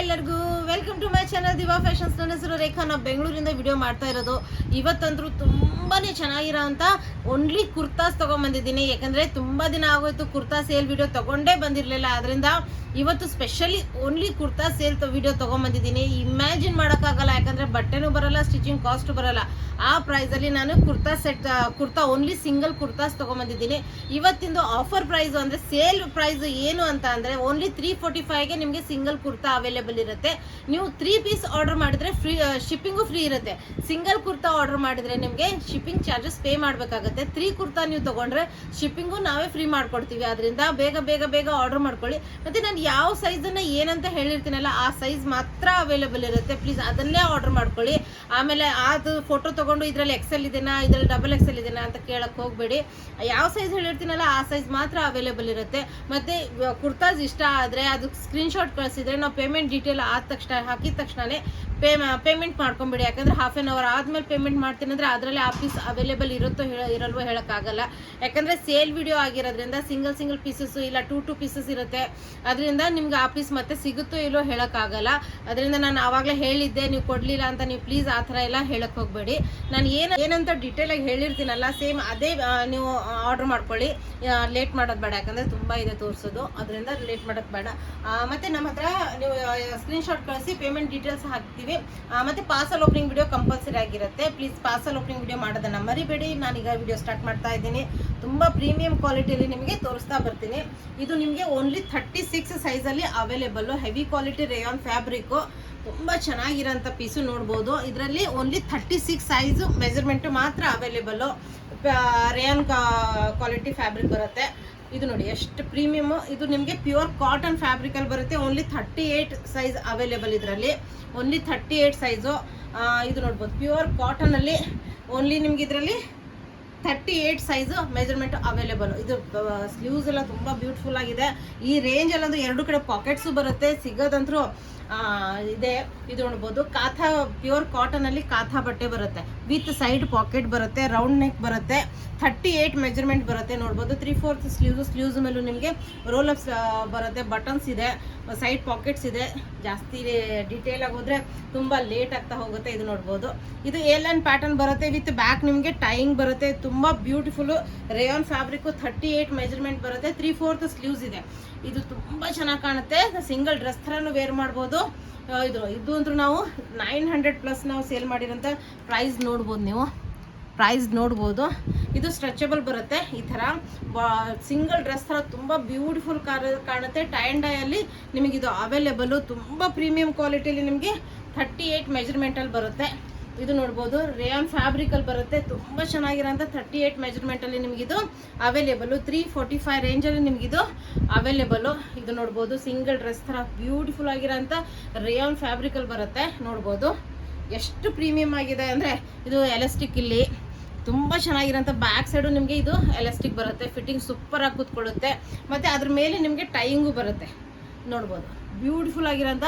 ಎಲ್ಲರಿಗೂ welcome to my channel Diva Fashions. ನನ್ನ ಹೆಸರು ರೇಖಾ. ನಾವು ಬೆಂಗಳೂರಿಂದ ವಿಡಿಯೋ ಮಾಡ್ತಾ ಇರೋದು. ಇವತ್ತಂದ್ರೂ ತುಂಬಾನೇ ಚೆನ್ನಾಗಿರೋ ಅಂತ ಓನ್ಲಿ ಕುರ್ತಾಸ್ ತೊಗೊಂಬಂದಿದ್ದೀನಿ. ಯಾಕಂದರೆ ತುಂಬ ದಿನ ಆಗೋಯ್ತು ಕುರ್ತಾ ಸೇಲ್ ವಿಡಿಯೋ ತೊಗೊಂಡೇ ಬಂದಿರಲಿಲ್ಲ. ಅದರಿಂದ ಇವತ್ತು specially only kurta sale video ತೊಗೊಂಬಂದಿದ್ದೀನಿ. ಇಮ್ಯಾಜಿನ್ ಮಾಡೋಕ್ಕಾಗಲ್ಲ, ಯಾಕಂದರೆ ಬಟ್ಟೆನೂ ಬರಲ್ಲ, ಸ್ಟಿಚಿಂಗ್ ಕಾಸ್ಟು ಬರಲ್ಲ. ಆ ಪ್ರೈಸಲ್ಲಿ ನಾನು ಕುರ್ತಾ ಓನ್ಲಿ ಸಿಂಗಲ್ ಕುರ್ತಾಸ್ ತೊಗೊಂಬಂದಿದ್ದೀನಿ. ಇವತ್ತಿಂದು ಆಫರ್ ಪ್ರೈಸು ಅಂದರೆ ಸೇಲ್ ಪ್ರೈಸ್ ಏನು ಅಂತ ಅಂದರೆ ಓನ್ಲಿ 345ಗೆ ನಿಮಗೆ ಸಿಂಗಲ್ ಕುರ್ತಾ ಅವೈಲೇಬಲ್ ಇರುತ್ತೆ. ನೀವು 3 ಪೀಸ್ ಆರ್ಡರ್ ಮಾಡಿದರೆ ಶಿಪ್ಪಿಂಗು ಫ್ರೀ ಇರುತ್ತೆ. ಸಿಂಗಲ್ ಕುರ್ತಾ ಆರ್ಡರ್ ಮಾಡಿದರೆ ನಿಮಗೆ ಶಿಪ್ಪಿಂಗ್ ಚಾರ್ಜಸ್ ಪೇ ಮಾಡಬೇಕಾಗುತ್ತೆ. 3 ಕುರ್ತಾ ನೀವು ತೊಗೊಂಡ್ರೆ ಶಿಪ್ಪಿಂಗು ನಾವೇ ಫ್ರೀ ಮಾಡ್ಕೊಡ್ತೀವಿ. ಅದರಿಂದ ಬೇಗ ಆರ್ಡರ್ ಮಾಡ್ಕೊಳ್ಳಿ. ಮತ್ತು ನಾನು ಯಾವ ಸೈಜನ್ನು ಏನಂತ ಹೇಳಿರ್ತೀನಲ್ಲ ಆ ಸೈಜ್ ಮಾತ್ರ ಅವೈಲೇಬಲ್ ಇರುತ್ತೆ. ಪ್ಲೀಸ್ ಅದನ್ನೇ ಆರ್ಡರ್ ಮಾಡ್ಕೊಳ್ಳಿ. ಆಮೇಲೆ ಅದು ಫೋಟೋ ತೊಗೊಂಡು ಇದರಲ್ಲಿ ಎಕ್ಸೆಲ್ ಇದೆನಾ, ಇದರಲ್ಲಿ ಡಬಲ್ ಎಕ್ಸೆಲ್ ಇದೆನಾ ಅಂತ ಕೇಳಕ್ಕೆ ಹೋಗಬೇಡಿ. ಯಾವ ಸೈಜ್ ಹೇಳಿರ್ತೀನಲ್ಲ ಆ ಸೈಜ್ ಮಾತ್ರ ಅವೈಲೇಬಲ್ ಇರುತ್ತೆ. ಮತ್ತು ಕುರ್ತಾಸ್ ಇಷ್ಟ ಆದರೆ ಅದು ಸ್ಕ್ರೀನ್ಶಾಟ್ ಕಳಿಸಿದರೆ ನಾವು ಪೇಮೆಂಟ್ ಡೀಟೇಲ್ ಹಾಕಿದ ತಕ್ಷಣವೇ ಪೇಮೆಂಟ್ ಮಾಡ್ಕೊಂಬಿಡಿ. ಯಾಕಂದರೆ ಹಾಫ್ ಆನ್ ಅವರ್ ಆದಮೇಲೆ ಪೇಮೆಂಟ್ ಮಾಡ್ತೀನಿ ಅಂದರೆ ಅದರಲ್ಲಿ ಆ ಪೀಸ್ ಅವೈಲೇಬಲ್ ಇರುತ್ತೋ ಇರಲ್ವೋ ಹೇಳೋಕ್ಕಾಗಲ್ಲ. ಯಾಕಂದರೆ ಸೇಲ್ ವಿಡಿಯೋ ಆಗಿರೋದ್ರಿಂದ ಸಿಂಗಲ್ ಪೀಸಸ್ಸು ಇಲ್ಲ 2 ಪೀಸಸ್ ಇರುತ್ತೆ. ಅದರಿಂದ ನಿಮ್ಗೆ ಆ ಪೀಸ್ ಮತ್ತೆ ಸಿಗುತ್ತೋ ಇಲ್ಲೋ ಹೇಳೋಕ್ಕಾಗಲ್ಲ. ಅದರಿಂದ ನಾನು ಆವಾಗಲೇ ಹೇಳಿದ್ದೆ, ನೀವು ಕೊಡಲಿಲ್ಲ ಅಂತ ನೀವು ಪ್ಲೀಸ್ ಆ ಥರ ಎಲ್ಲ ಹೇಳಕ್ಕೆ ಹೋಗಬೇಡಿ. ನಾನು ಏನಂತ ಡೀಟೇಲಾಗಿ ಹೇಳಿರ್ತೀನಲ್ಲ ಸೇಮ್ ಅದೇ ನೀವು ಆರ್ಡರ್ ಮಾಡ್ಕೊಳ್ಳಿ. ಲೇಟ್ ಮಾಡೋದು ಬೇಡ, ಯಾಕಂದರೆ ತುಂಬ ಇದೆ ತೋರಿಸೋದು. ಅದರಿಂದ ಲೇಟ್ ಮಾಡೋದು ಬೇಡ. ಮತ್ತು ನಮ್ಮ ಹತ್ರ ನೀವು ಸ್ಕ್ರೀನ್ಶಾಟ್ ಕಳಿಸಿ ಪೇಮೆಂಟ್ ಡೀಟೇಲ್ಸ್ ಹಾಕ್ತೀವಿ. ಮತ್ತು ಪಾರ್ಸಲ್ ಓಪನಿಂಗ್ ವಿಡಿಯೋ ಕಂಪಲ್ಸರಿ ಆಗಿರುತ್ತೆ. ಪ್ಲೀಸ್ ಪಾರ್ಸಲ್ ಓಪನಿಂಗ್ ವಿಡಿಯೋ ಮಾಡೋದನ್ನು ಮರಿಬೇಡಿ. ನಾನೀಗ ವಿಡಿಯೋ ಸ್ಟಾರ್ಟ್ ಮಾಡ್ತಾ ಇದ್ದೀನಿ. ತುಂಬ ಪ್ರೀಮಿಯಂ ಕ್ವಾಲಿಟಿಯಲ್ಲಿ ನಿಮಗೆ ತೋರಿಸ್ತಾ ಬರ್ತೀನಿ. ಇದು ನಿಮಗೆ ಓನ್ಲಿ 36 ಸೈಜಲ್ಲಿ available. Heavy quality rayon fabric, ತುಂಬ ಚೆನ್ನಾಗಿರೋಂಥ ಪೀಸು ನೋಡ್ಬೋದು. ಇದರಲ್ಲಿ ಓನ್ಲಿ 36 ಸೈಜು ಮೆಜರ್ಮೆಂಟು ಮಾತ್ರ ಅವೈಲೇಬಲ್ಲು. ರೇಯಾನ್ ಕ್ವಾಲಿಟಿ ಫ್ಯಾಬ್ರಿಕ್ ಬರುತ್ತೆ. ಇದು ನೋಡಿ ಎಷ್ಟು ಪ್ರೀಮಿಯಮು. ಇದು ನಿಮಗೆ ಪ್ಯೂರ್ ಕಾಟನ್ ಫ್ಯಾಬ್ರಿಕಲ್ಲಿ ಬರುತ್ತೆ. ಓನ್ಲಿ 38 ಸೈಜ್ ಅವೈಲೇಬಲ್ ಇದರಲ್ಲಿ. Only 38 size. ಇದು ನೋಡ್ಬೋದು ಪ್ಯೂರ್ ಕಾಟನಲ್ಲಿ ಓನ್ಲಿ ನಿಮ್ಗೆ ಇದರಲ್ಲಿ 38 ಸೈಜು ಮೆಜರ್ಮೆಂಟ್ ಅವೈಲೇಬಲ್. ಇದು ಸ್ಲೀವ್ಸ್ ಎಲ್ಲ ತುಂಬ ಬ್ಯೂಟಿಫುಲ್ ಆಗಿದೆ. ಈ ರೇಂಜಲ್ಲಂತೂ 2 ಕಡೆ ಪಾಕೆಟ್ಸು ಬರುತ್ತೆ. ಸಿಗೋದಂತರೂ ಇದೆ. ಇದು ನೋಡ್ಬೋದು ಕಾಥಾ ಪ್ಯೂರ್ ಕಾಟನಲ್ಲಿ ಕಾಥಾ ಬಟ್ಟೆ ಬರುತ್ತೆ. ವಿತ್ ಸೈಡ್ ಪಾಕೆಟ್ ಬರುತ್ತೆ, ರೌಂಡ್ ನೆಕ್ ಬರುತ್ತೆ. 38 ಮೆಜರ್ಮೆಂಟ್ ಬರುತ್ತೆ. ನೋಡ್ಬೋದು 3/4 ಸ್ಲೀವ್ಸ್ ಮೇಲೂ ನಿಮಗೆ ರೋಲ್ ಅಪ್ಸ್ ಬರುತ್ತೆ. ಬಟನ್ಸ್ ಇದೆ, ಸೈಡ್ ಪಾಕೆಟ್ಸ್ ಇದೆ. ಜಾಸ್ತಿ ಡೀಟೇಲ್ ಆಗಿ ಹೋದರೆ ತುಂಬ ಲೇಟ್ ಆಗ್ತಾ ಹೋಗುತ್ತೆ. ಇದು ನೋಡ್ಬೋದು ಇದು ಏಲನ್ ಪ್ಯಾಟರ್ನ್ ಬರುತ್ತೆ. ವಿತ್ ಬ್ಯಾಕ್ ನಿಮಗೆ ಟೈಯಿಂಗ್ ಬರುತ್ತೆ. ತುಂಬ ಬ್ಯೂಟಿಫುಲ್ಲು ರೇಯಾನ್ ಫ್ಯಾಬ್ರಿಕ್ಕು. 38 ಮೆಜರ್ಮೆಂಟ್ ಬರುತ್ತೆ. 3/4 ಸ್ಲೀವ್ಸ್ ಇದೆ. ಇದು ತುಂಬ ಚೆನ್ನಾಗಿ ಕಾಣುತ್ತೆ. ಸಿಂಗಲ್ ಡ್ರೆಸ್ ಥರನೂ ವೇರ್ ಮಾಡ್ಬೋದು. ಇದು ಅಂತೂ ನಾವು 900+ ನಾವು ಸೇಲ್ ಮಾಡಿರೋಂಥ ಪ್ರೈಸ್ ನೋಡ್ಬೋದು. ಇದು ಸ್ಟ್ರೆಚಬಲ್ ಬರುತ್ತೆ. ಈ ಥರ ಸಿಂಗಲ್ ಡ್ರೆಸ್ ಥರ ತುಂಬ ಬ್ಯೂಟಿಫುಲ್ ಕಾಣುತ್ತೆ. ಟೈ ಆ್ಯಂಡ್ ಡೈಯಲ್ಲಿ ನಿಮಗಿದು ಅವೈಲೇಬಲ್ಲು. ತುಂಬ ಪ್ರೀಮಿಯಂ ಕ್ವಾಲಿಟಿಯಲ್ಲಿ ನಿಮಗೆ 38 ಮೆಜರ್ಮೆಂಟಲ್ಲಿ ಬರುತ್ತೆ. ಇದು ನೋಡ್ಬೋದು ರೇಯಾನ್ ಫ್ಯಾಬ್ರಿಕಲ್ಲಿ ಬರುತ್ತೆ. ತುಂಬ ಚೆನ್ನಾಗಿರೋಂಥ 38 ಮೆಜರ್ಮೆಂಟಲ್ಲಿ ನಿಮಗಿದು ಅವೈಲೇಬಲ್ಲು. 345 ರೇಂಜಲ್ಲಿ ನಿಮಗಿದು ಅವೈಲೇಬಲ್ಲು. ಇದು ನೋಡ್ಬೋದು ಸಿಂಗಲ್ ಡ್ರೆಸ್ ಥರ ಬ್ಯೂಟಿಫುಲ್ ಆಗಿರೋಂಥ ರೇಯಾನ್ ಫ್ಯಾಬ್ರಿಕಲ್ಲಿ ಬರುತ್ತೆ. ನೋಡ್ಬೋದು ಎಷ್ಟು ಪ್ರೀಮಿಯಮ್ ಆಗಿದೆ ಅಂದರೆ ಇದು ಎಲಾಸ್ಟಿಕ್ ಇಲ್ಲಿ ತುಂಬ ಚೆನ್ನಾಗಿರೋಂಥ ಬ್ಯಾಕ್ ಸೈಡು ನಿಮಗೆ ಇದು ಎಲಾಸ್ಟಿಕ್ ಬರುತ್ತೆ. ಫಿಟ್ಟಿಂಗ್ ಸೂಪರಾಗಿ ಕೂತ್ಕೊಳ್ಳುತ್ತೆ. ಮತ್ತು ಅದ್ರ ಮೇಲೆ ನಿಮಗೆ ಟೈಯಿಂಗು ಬರುತ್ತೆ. ನೋಡ್ಬೋದು ಬ್ಯೂಟಿಫುಲ್ ಆಗಿರೋಂಥ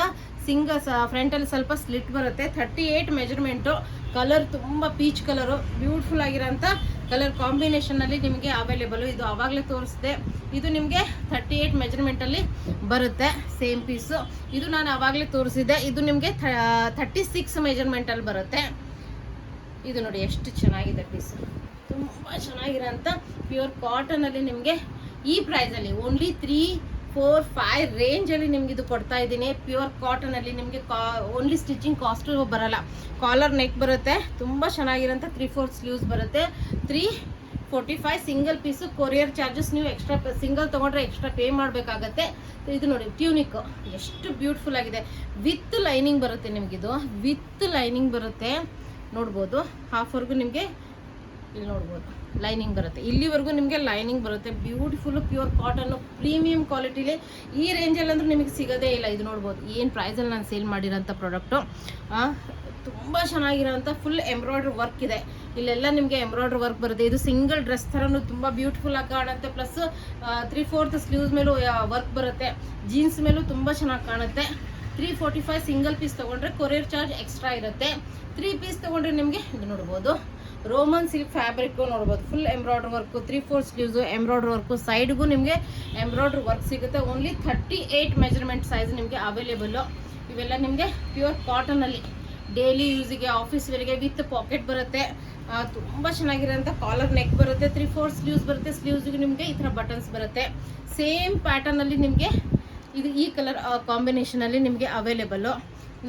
ಫ್ರಂಟಲ್ಲಿ ಸ್ವಲ್ಪ ಸ್ಲಿಟ್ ಬರುತ್ತೆ. 38 ಮೆಜರ್ಮೆಂಟು. ಕಲರ್ ತುಂಬ ಪೀಚ್ ಕಲರು, ಬ್ಯೂಟಿಫುಲ್ ಆಗಿರೋಂಥ ಕಲರ್ ಕಾಂಬಿನೇಷನಲ್ಲಿ ನಿಮಗೆ ಅವೈಲೇಬಲು. ಇದು ಆವಾಗಲೇ ತೋರಿಸಿದೆ. ಇದು ನಿಮಗೆ 38 ಮೆಜರ್ಮೆಂಟಲ್ಲಿ ಬರುತ್ತೆ. Same piece. ಇದು ನಾನು ಆವಾಗಲೇ ತೋರಿಸಿದ್ದೆ. ಇದು ನಿಮಗೆ 36 ಮೆಜರ್ಮೆಂಟಲ್ಲಿ ಬರುತ್ತೆ. ಇದು ನೋಡಿ ಎಷ್ಟು ಚೆನ್ನಾಗಿದೆ ಪೀಸು. ತುಂಬ ಚೆನ್ನಾಗಿರೋಂಥ ಪ್ಯೂರ್ ಕಾಟನಲ್ಲಿ ನಿಮಗೆ ಈ ಪ್ರೈಸಲ್ಲಿ ಓನ್ಲಿ 345 ರೇಂಜಲ್ಲಿ ನಿಮ್ಗೆ ಇದು ಕೊಡ್ತಾ ಇದ್ದೀನಿ. ಪ್ಯೂರ್ ಕಾಟನಲ್ಲಿ ನಿಮಗೆ ಓನ್ಲಿ ಸ್ಟಿಚಿಂಗ್ ಕಾಸ್ಟು ಬರಲ್ಲ. ಕಾಲರ್ ನೆಕ್ ಬರುತ್ತೆ. ತುಂಬ ಚೆನ್ನಾಗಿರೋಂಥ 3/4 ಸ್ಲೀವ್ಸ್ ಬರುತ್ತೆ. 345 ಸಿಂಗಲ್ ಪೀಸು. ಕೊರಿಯರ್ ಚಾರ್ಜಸ್ ನೀವು ಎಕ್ಸ್ಟ್ರಾ ಸಿಂಗಲ್ ತೊಗೊಂಡ್ರೆ ಎಕ್ಸ್ಟ್ರಾ ಪೇ ಮಾಡಬೇಕಾಗತ್ತೆ. ಇದು ನೋಡಿ ಟ್ಯೂನಿಕ್ ಎಷ್ಟು ಬ್ಯೂಟಿಫುಲ್ ಆಗಿದೆ. ವಿತ್ ಲೈನಿಂಗ್ ಬರುತ್ತೆ ನಿಮಗಿದು. ವಿತ್ ಲೈನಿಂಗ್ ಬರುತ್ತೆ. ನೋಡ್ಬೋದು ಹಾಫ್ವರೆಗೂ ನಿಮಗೆ ಇಲ್ಲಿ ನೋಡ್ಬೋದು ಲೈನಿಂಗ್ ಬರುತ್ತೆ. ಇಲ್ಲಿವರೆಗೂ ನಿಮಗೆ ಲೈನಿಂಗ್ ಬರುತ್ತೆ. ಬ್ಯೂಟಿಫುಲ್ಲು ಪ್ಯೂರ್ ಕಾಟನ್ನು ಪ್ರೀಮಿಯಂ ಕ್ವಾಲಿಟಿಲಿ ಈ ರೇಂಜಲ್ಲಿ ಅಂದ್ರೆ ನಿಮಗೆ ಸಿಗೋದೇ ಇಲ್ಲ. ಇದು ನೋಡ್ಬೋದು ಏನು ಪ್ರೈಸಲ್ಲಿ ನಾನು ಸೇಲ್ ಮಾಡಿರೋಂಥ ಪ್ರಾಡಕ್ಟು. ತುಂಬ ಚೆನ್ನಾಗಿರೋಂಥ ಫುಲ್ ಎಂಬ್ರಾಯ್ಡ್ರಿ ವರ್ಕ್ ಇದೆ. ಇಲ್ಲೆಲ್ಲ ನಿಮಗೆ ಎಂಬ್ರಾಯ್ಡ್ರಿ ವರ್ಕ್ ಬರುತ್ತೆ. ಇದು ಸಿಂಗಲ್ ಡ್ರೆಸ್ ಥರನೂ ತುಂಬ ಬ್ಯೂಟಿಫುಲ್ ಆಗಿ ಕಾಣುತ್ತೆ. ಪ್ಲಸ್ 3/4 ಸ್ಲೀವ್ಸ್ ಮೇಲೂ ವರ್ಕ್ ಬರುತ್ತೆ. ಜೀನ್ಸ್ ಮೇಲೂ ತುಂಬ ಚೆನ್ನಾಗಿ ಕಾಣುತ್ತೆ. 345 ಸಿಂಗಲ್ ಪೀಸ್ ತೊಗೊಂಡ್ರೆ ಕೊರಿಯರ್ ಚಾರ್ಜ್ ಎಕ್ಸ್ಟ್ರಾ ಇರುತ್ತೆ. 3 ಪೀಸ್ ತೊಗೊಂಡ್ರೆ ನಿಮಗೆ ಇದು ನೋಡ್ಬೋದು ರೋಮನ್ ಸಿಲ್ಕ್ ಫ್ಯಾಬ್ರಿಕ್ಕು ನೋಡ್ಬೋದು. Full embroidery work, 3/4 sleeves embroidery work, ಸೈಡ್ಗೂ ನಿಮಗೆ ಎಂಬ್ರಾಯ್ಡ್ರಿ ವರ್ಕ್ ಸಿಗುತ್ತೆ. ಓನ್ಲಿ 38 ಮೆಜರ್ಮೆಂಟ್ ಸೈಜ್ ನಿಮಗೆ ಅವೈಲೇಬಲ್ಲು. ಇವೆಲ್ಲ ನಿಮಗೆ ಪ್ಯೂರ್ ಕಾಟನಲ್ಲಿ ಡೈಲಿ ಯೂಸಿಗೆ ಆಫೀಸ್ ವೇರ್ಗೆ ವಿತ್ ಪಾಕೆಟ್ ಬರುತ್ತೆ. ತುಂಬ ಚೆನ್ನಾಗಿರೋಂಥ ಕಾಲರ್ ನೆಕ್ ಬರುತ್ತೆ, 3/4 ಸ್ಲೀವ್ಸ್ ಬರುತ್ತೆ. ಸ್ಲೀವ್ಸ್ಗೆ ನಿಮಗೆ ಈ ಥರ ಬಟನ್ಸ್ ಬರುತ್ತೆ. ಸೇಮ್ ಪ್ಯಾಟರ್ನಲ್ಲಿ ನಿಮಗೆ ಇದು ಈ ಕಲರ್ ಕಾಂಬಿನೇಷನಲ್ಲಿ ನಿಮಗೆ ಅವೈಲೇಬಲ್ಲು.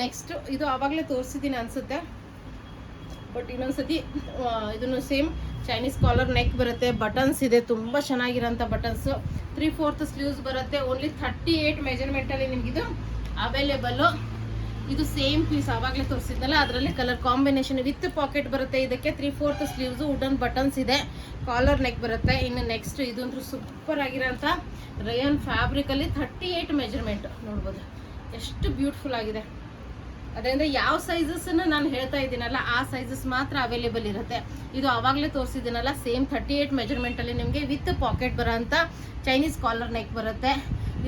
ನೆಕ್ಸ್ಟ್ ಇದು ಆವಾಗಲೇ ತೋರಿಸಿದ್ದೀನಿ ಅನಿಸುತ್ತೆ, ಬಟ್ ಇನ್ನೊಂದ್ಸತಿ ಇದನ್ನು ಸೇಮ್ ಚೈನೀಸ್ ಕಾಲರ್ ನೆಕ್ ಬರುತ್ತೆ, ಬಟನ್ಸ್ ಇದೆ, ತುಂಬ ಚೆನ್ನಾಗಿರೋಂಥ ಬಟನ್ಸು. 3/4 ಸ್ಲೀವ್ಸ್ ಬರುತ್ತೆ. ಓನ್ಲಿ 38 ಮೆಜರ್ಮೆಂಟಲ್ಲಿ ನಿಮಗಿದು ಅವೈಲೇಬಲ್ಲು. ಇದು ಸೇಮ್ ಪೀಸ್ ಆವಾಗಲೇ ತೋರಿಸಿದ್ನಲ್ಲ, ಅದರಲ್ಲಿ ಕಲರ್ ಕಾಂಬಿನೇಷನ್ ವಿತ್ ಪಾಕೆಟ್ ಬರುತ್ತೆ. ಇದಕ್ಕೆ 3/4 ಸ್ಲೀವ್ಸು, ವುಡನ್ ಬಟನ್ಸ್ ಇದೆ, ಕಾಲರ್ ನೆಕ್ ಬರುತ್ತೆ. ಇನ್ನು ನೆಕ್ಸ್ಟ್ ಇದಂತೂ ಸೂಪರ್ ಆಗಿರೋಂಥ ರಯಾನ್ ಫ್ಯಾಬ್ರಿಕಲ್ಲಿ 38 ಮೆಜರ್ಮೆಂಟ್ ನೋಡ್ಬೋದು, ಎಷ್ಟು ಬ್ಯೂಟಿಫುಲ್ ಆಗಿದೆ. ಅದರಿಂದ ಯಾವ ಸೈಜಸ್ಸನ್ನು ನಾನು ಹೇಳ್ತಾ ಇದ್ದೀನಲ್ಲ ಆ ಸೈಜಸ್ ಮಾತ್ರ ಅವೈಲೇಬಲ್ ಇರುತ್ತೆ. ಇದು ಆವಾಗಲೇ ತೋರಿಸಿದ್ದೀನಲ್ಲ, ಸೇಮ್ 38 ಮೆಜರ್ಮೆಂಟಲ್ಲಿ ನಿಮಗೆ ವಿತ್ ಪಾಕೆಟ್ ಬರೋಂಥ ಚೈನೀಸ್ ಕಾಲರ್ ನೆಕ್ ಬರುತ್ತೆ.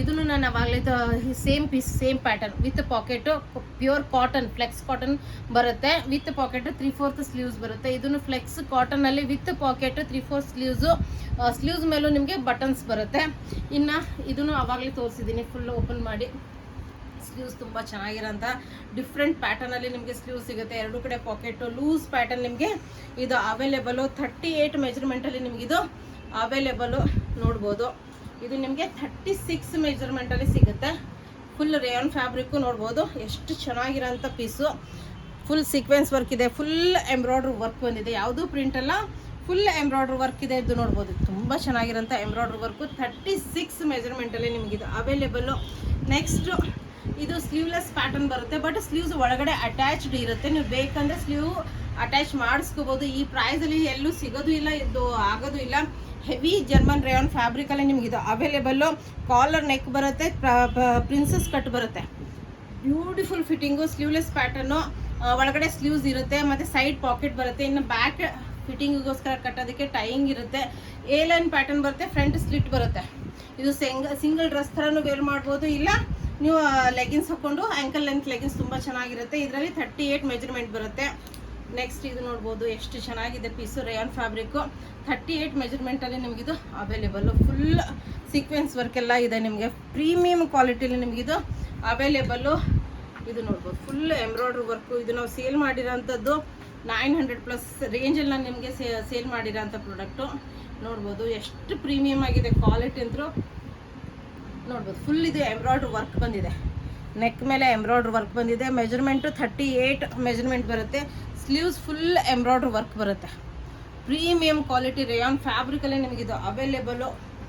ಇದನ್ನು ನಾನು ಆವಾಗಲೇ same piece same pattern with pocket, pure cotton flex cotton ಬರುತ್ತೆ. ವಿತ್ ಪಾಕೆಟ್ 3/4 ಸ್ಲೀವ್ಸ್ ಬರುತ್ತೆ. ಇದನ್ನು ಫ್ಲೆಕ್ಸ್ ಕಾಟನಲ್ಲಿ ವಿತ್ ಪಾಕೆಟ್ 3/4 ಸ್ಲೀವ್ಸ್ ಮೇಲೂ ನಿಮಗೆ ಬಟನ್ಸ್ ಬರುತ್ತೆ. ಇನ್ನು ಇದನ್ನು ಆವಾಗಲೇ ತೋರಿಸಿದ್ದೀನಿ, ಫುಲ್ ಓಪನ್ ಮಾಡಿ. ಸ್ಲೀವ್ಸ್ ತುಂಬ ಚೆನ್ನಾಗಿರೋಂಥ ಡಿಫ್ರೆಂಟ್ ಪ್ಯಾಟರ್ನಲ್ಲಿ ನಿಮಗೆ ಸ್ಲೀವ್ ಸಿಗುತ್ತೆ. ಎರಡು ಕಡೆ ಪಾಕೆಟು ಲೂಸ್ ಪ್ಯಾಟರ್ನ್ ನಿಮಗೆ ಇದು ಅವೈಲೇಬಲು. 38 ಮೆಜರ್ಮೆಂಟಲ್ಲಿ ನಿಮಗಿದು ಅವೈಲೇಬಲು ನೋಡ್ಬೋದು. ಇದು ನಿಮಗೆ 36 ಮೆಜರ್ಮೆಂಟಲ್ಲಿ ಸಿಗುತ್ತೆ. ಫುಲ್ ರೇಯಾನ್ ಫ್ಯಾಬ್ರಿಕ್ಕು ನೋಡ್ಬೋದು, ಎಷ್ಟು ಚೆನ್ನಾಗಿರೋಂಥ ಪೀಸು. ಫುಲ್ ಸೀಕ್ವೆನ್ಸ್ ವರ್ಕ್ ಇದೆ, ಫುಲ್ ಎಂಬ್ರಾಯ್ಡ್ರಿ ವರ್ಕ್ ಬಂದಿದೆ, ಯಾವುದೂ ಪ್ರಿಂಟ್ ಅಲ್ಲ, ಫುಲ್ ಎಂಬ್ರಾಯ್ಡ್ರಿ ವರ್ಕ್ ಇದೆ. ಇದು ನೋಡ್ಬೋದು, ತುಂಬ ಚೆನ್ನಾಗಿರೋಂಥ ಎಂಬ್ರಾಯ್ಡ್ರಿ ವರ್ಕು. 36 ಮೆಜರ್ಮೆಂಟಲ್ಲಿ ನಿಮಗಿದು ಅವೈಲೇಬಲ್ಲು. ನೆಕ್ಸ್ಟು ಇದು ಸ್ಲೀವ್ಲೆಸ್ ಪ್ಯಾಟರ್ನ್ ಬರುತ್ತೆ, ಬಟ್ ಸ್ಲೀವ್ಸ್ ಒಳಗಡೆ ಅಟ್ಯಾಚ್ಡ್ ಇರುತ್ತೆ. ನೀವು ಬೇಕಂದರೆ ಸ್ಲೀವ್ ಅಟ್ಯಾಚ್ ಮಾಡಿಸ್ಕೋಬೋದು. ಈ ಪ್ರೈಸಲ್ಲಿ ಎಲ್ಲೂ ಸಿಗೋದು ಇಲ್ಲ, ಇದು ಆಗೋದು ಇಲ್ಲ. ಹೆವಿ ಜರ್ಮನ್ ರೇಯಾನ್ ಫ್ಯಾಬ್ರಿಕಲ್ಲಿ ನಿಮಗಿದು ಅವೈಲೇಬಲ್ಲು. ಕಾಲರ್ ನೆಕ್ ಬರುತ್ತೆ, ಪ್ರಿನ್ಸಸ್ ಕಟ್ ಬರುತ್ತೆ, ಬ್ಯೂಟಿಫುಲ್ ಫಿಟ್ಟಿಂಗು. ಸ್ಲೀವ್ಲೆಸ್ ಪ್ಯಾಟರ್ನು, ಒಳಗಡೆ ಸ್ಲೀವ್ಸ್ ಇರುತ್ತೆ, ಮತ್ತು ಸೈಡ್ ಪಾಕೆಟ್ ಬರುತ್ತೆ. ಇನ್ನು ಬ್ಯಾಕ್ ಫಿಟ್ಟಿಂಗಿಗೋಸ್ಕರ ಕಟ್ಟೋದಕ್ಕೆ ಟೈಯಿಂಗ್ ಇರುತ್ತೆ. ಎ ಲೈನ್ ಪ್ಯಾಟರ್ನ್ ಬರುತ್ತೆ, ಫ್ರಂಟ್ ಸ್ಲಿಟ್ ಬರುತ್ತೆ. ಇದು ಸಿಂಗಲ್ ಡ್ರೆಸ್ ಥರನೂ ವೇರ್ ಮಾಡ್ಬೋದು, ಇಲ್ಲ ನೀವು ಲೆಗಿನ್ಸ್ ಹಾಕ್ಕೊಂಡು ಆ್ಯಂಕಲ್ ಲೆಂತ್ ಲೆಗಿನ್ಸ್ ತುಂಬ ಚೆನ್ನಾಗಿರುತ್ತೆ. ಇದರಲ್ಲಿ 38 ಮೆಜರ್ಮೆಂಟ್ ಬರುತ್ತೆ. ನೆಕ್ಸ್ಟ್ ಇದು ನೋಡ್ಬೋದು, ಎಷ್ಟು ಚೆನ್ನಾಗಿದೆ ಪೀಸು. ರೇಯಾನ್ ಫ್ಯಾಬ್ರಿಕ್ಕು 38 ಮೆಜರ್ಮೆಂಟಲ್ಲಿ ನಿಮಗಿದು ಅವೈಲೇಬಲ್ಲು. ಫುಲ್ ಸೀಕ್ವೆನ್ಸ್ ವರ್ಕ್ ಎಲ್ಲ ಇದೆ ನಿಮಗೆ, ಪ್ರೀಮಿಯಮ್ ಕ್ವಾಲಿಟಿಲಿ ನಿಮಗಿದು ಅವೈಲೇಬಲ್ಲು. ಇದು ನೋಡ್ಬೋದು, ಫುಲ್ ಎಂಬ್ರಾಯ್ಡ್ರಿ ವರ್ಕು. ಇದು ನಾವು ಸೇಲ್ ಮಾಡಿರೋಂಥದ್ದು 900+ ರೇಂಜಲ್ಲಿ ನಾನು ನಿಮಗೆ ಸೇಲ್ ಮಾಡಿರೋಂಥ ಪ್ರಾಡಕ್ಟು. ನೋಡ್ಬೋದು ಎಷ್ಟು ಪ್ರೀಮಿಯಮ್ ಆಗಿದೆ, ಕ್ವಾಲಿಟಿ ಅಂತೂ ನೋಡ್ಬೋದು. ಫುಲ್ ಇದು ಎಂಬ್ರಾಯ್ಡ್ರಿ ವರ್ಕ್ ಬಂದಿದೆ, ನೆಕ್ ಮೇಲೆ ಎಂಬ್ರಾಯ್ಡ್ರಿ ವರ್ಕ್ ಬಂದಿದೆ. ಮೆಜರ್ಮೆಂಟು 38 ಮೆಜರ್ಮೆಂಟ್ ಬರುತ್ತೆ. ಸ್ಲೀವ್ಸ್ ಫುಲ್ ಎಂಬ್ರಾಯ್ಡ್ರಿ ವರ್ಕ್ ಬರುತ್ತೆ. ಪ್ರೀಮಿಯಮ್ ಕ್ವಾಲಿಟಿ ರೇಯಾನ್ ಫ್ಯಾಬ್ರಿಕಲ್ಲೇ ನಿಮಗಿದು ಅವೈಲೇಬಲ್ಲು.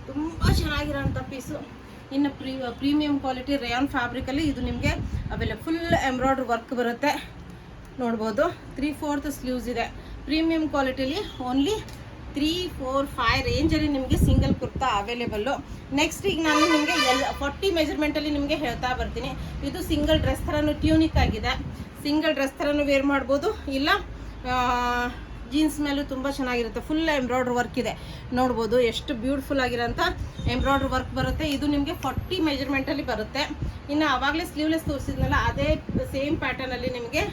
ತುಂಬ ಚೆನ್ನಾಗಿರೋಂಥ ಪೀಸು. ಇನ್ನು ಪ್ರೀಮಿಯಮ್ ಕ್ವಾಲಿಟಿ ರೇಯಾನ್ ಫ್ಯಾಬ್ರಿಕಲ್ಲಿ ಇದು ನಿಮಗೆ ಅವೈಲೇಬಲ್. ಫುಲ್ ಎಂಬ್ರಾಯ್ಡ್ರಿ ವರ್ಕ್ ಬರುತ್ತೆ ನೋಡ್ಬೋದು. 3/4 ಸ್ಲೀವ್ಸ್ ಇದೆ. ಪ್ರೀಮಿಯಮ್ ಕ್ವಾಲಿಟಿಲಿ ಓನ್ಲಿ 3, 4, 5 ರೇಂಜಲ್ಲಿ ನಿಮಗೆ ಸಿಂಗಲ್ ಕುರ್ತಾ ಅವೈಲೇಬಲ್ಲು. ನೆಕ್ಸ್ಟ್ ಈಗ ನಾನು ನಿಮಗೆ 40 ಮೆಜರ್ಮೆಂಟಲ್ಲಿ ನಿಮಗೆ ಹೇಳ್ತಾ ಬರ್ತೀನಿ. ಇದು ಸಿಂಗಲ್ ಡ್ರೆಸ್ ಥರನೂ ಟ್ಯೂನಿಕ್ ಆಗಿದೆ, ಸಿಂಗಲ್ ಡ್ರೆಸ್ ಥರನೂ ವೇರ್ ಮಾಡ್ಬೋದು, ಇಲ್ಲ ಜೀನ್ಸ್ ಮೇಲೂ ತುಂಬ ಚೆನ್ನಾಗಿರುತ್ತೆ. ಫುಲ್ ಎಂಬ್ರಾಯ್ಡ್ರಿ ವರ್ಕ್ ಇದೆ ನೋಡ್ಬೋದು, ಎಷ್ಟು ಬ್ಯೂಟಿಫುಲ್ ಆಗಿರೋಂಥ ಎಂಬ್ರಾಯ್ಡ್ರಿ ವರ್ಕ್ ಬರುತ್ತೆ. ಇದು ನಿಮಗೆ 40 ಮೆಜರ್ಮೆಂಟಲ್ಲಿ ಬರುತ್ತೆ. ಇನ್ನು ಆವಾಗಲೇ ಸ್ಲೀವ್ಲೆಸ್ ತೋರಿಸಿದ್ನಲ್ಲ, ಅದೇ ಸೇಮ್ ಪ್ಯಾಟರ್ನಲ್ಲಿ ನಿಮಗೆ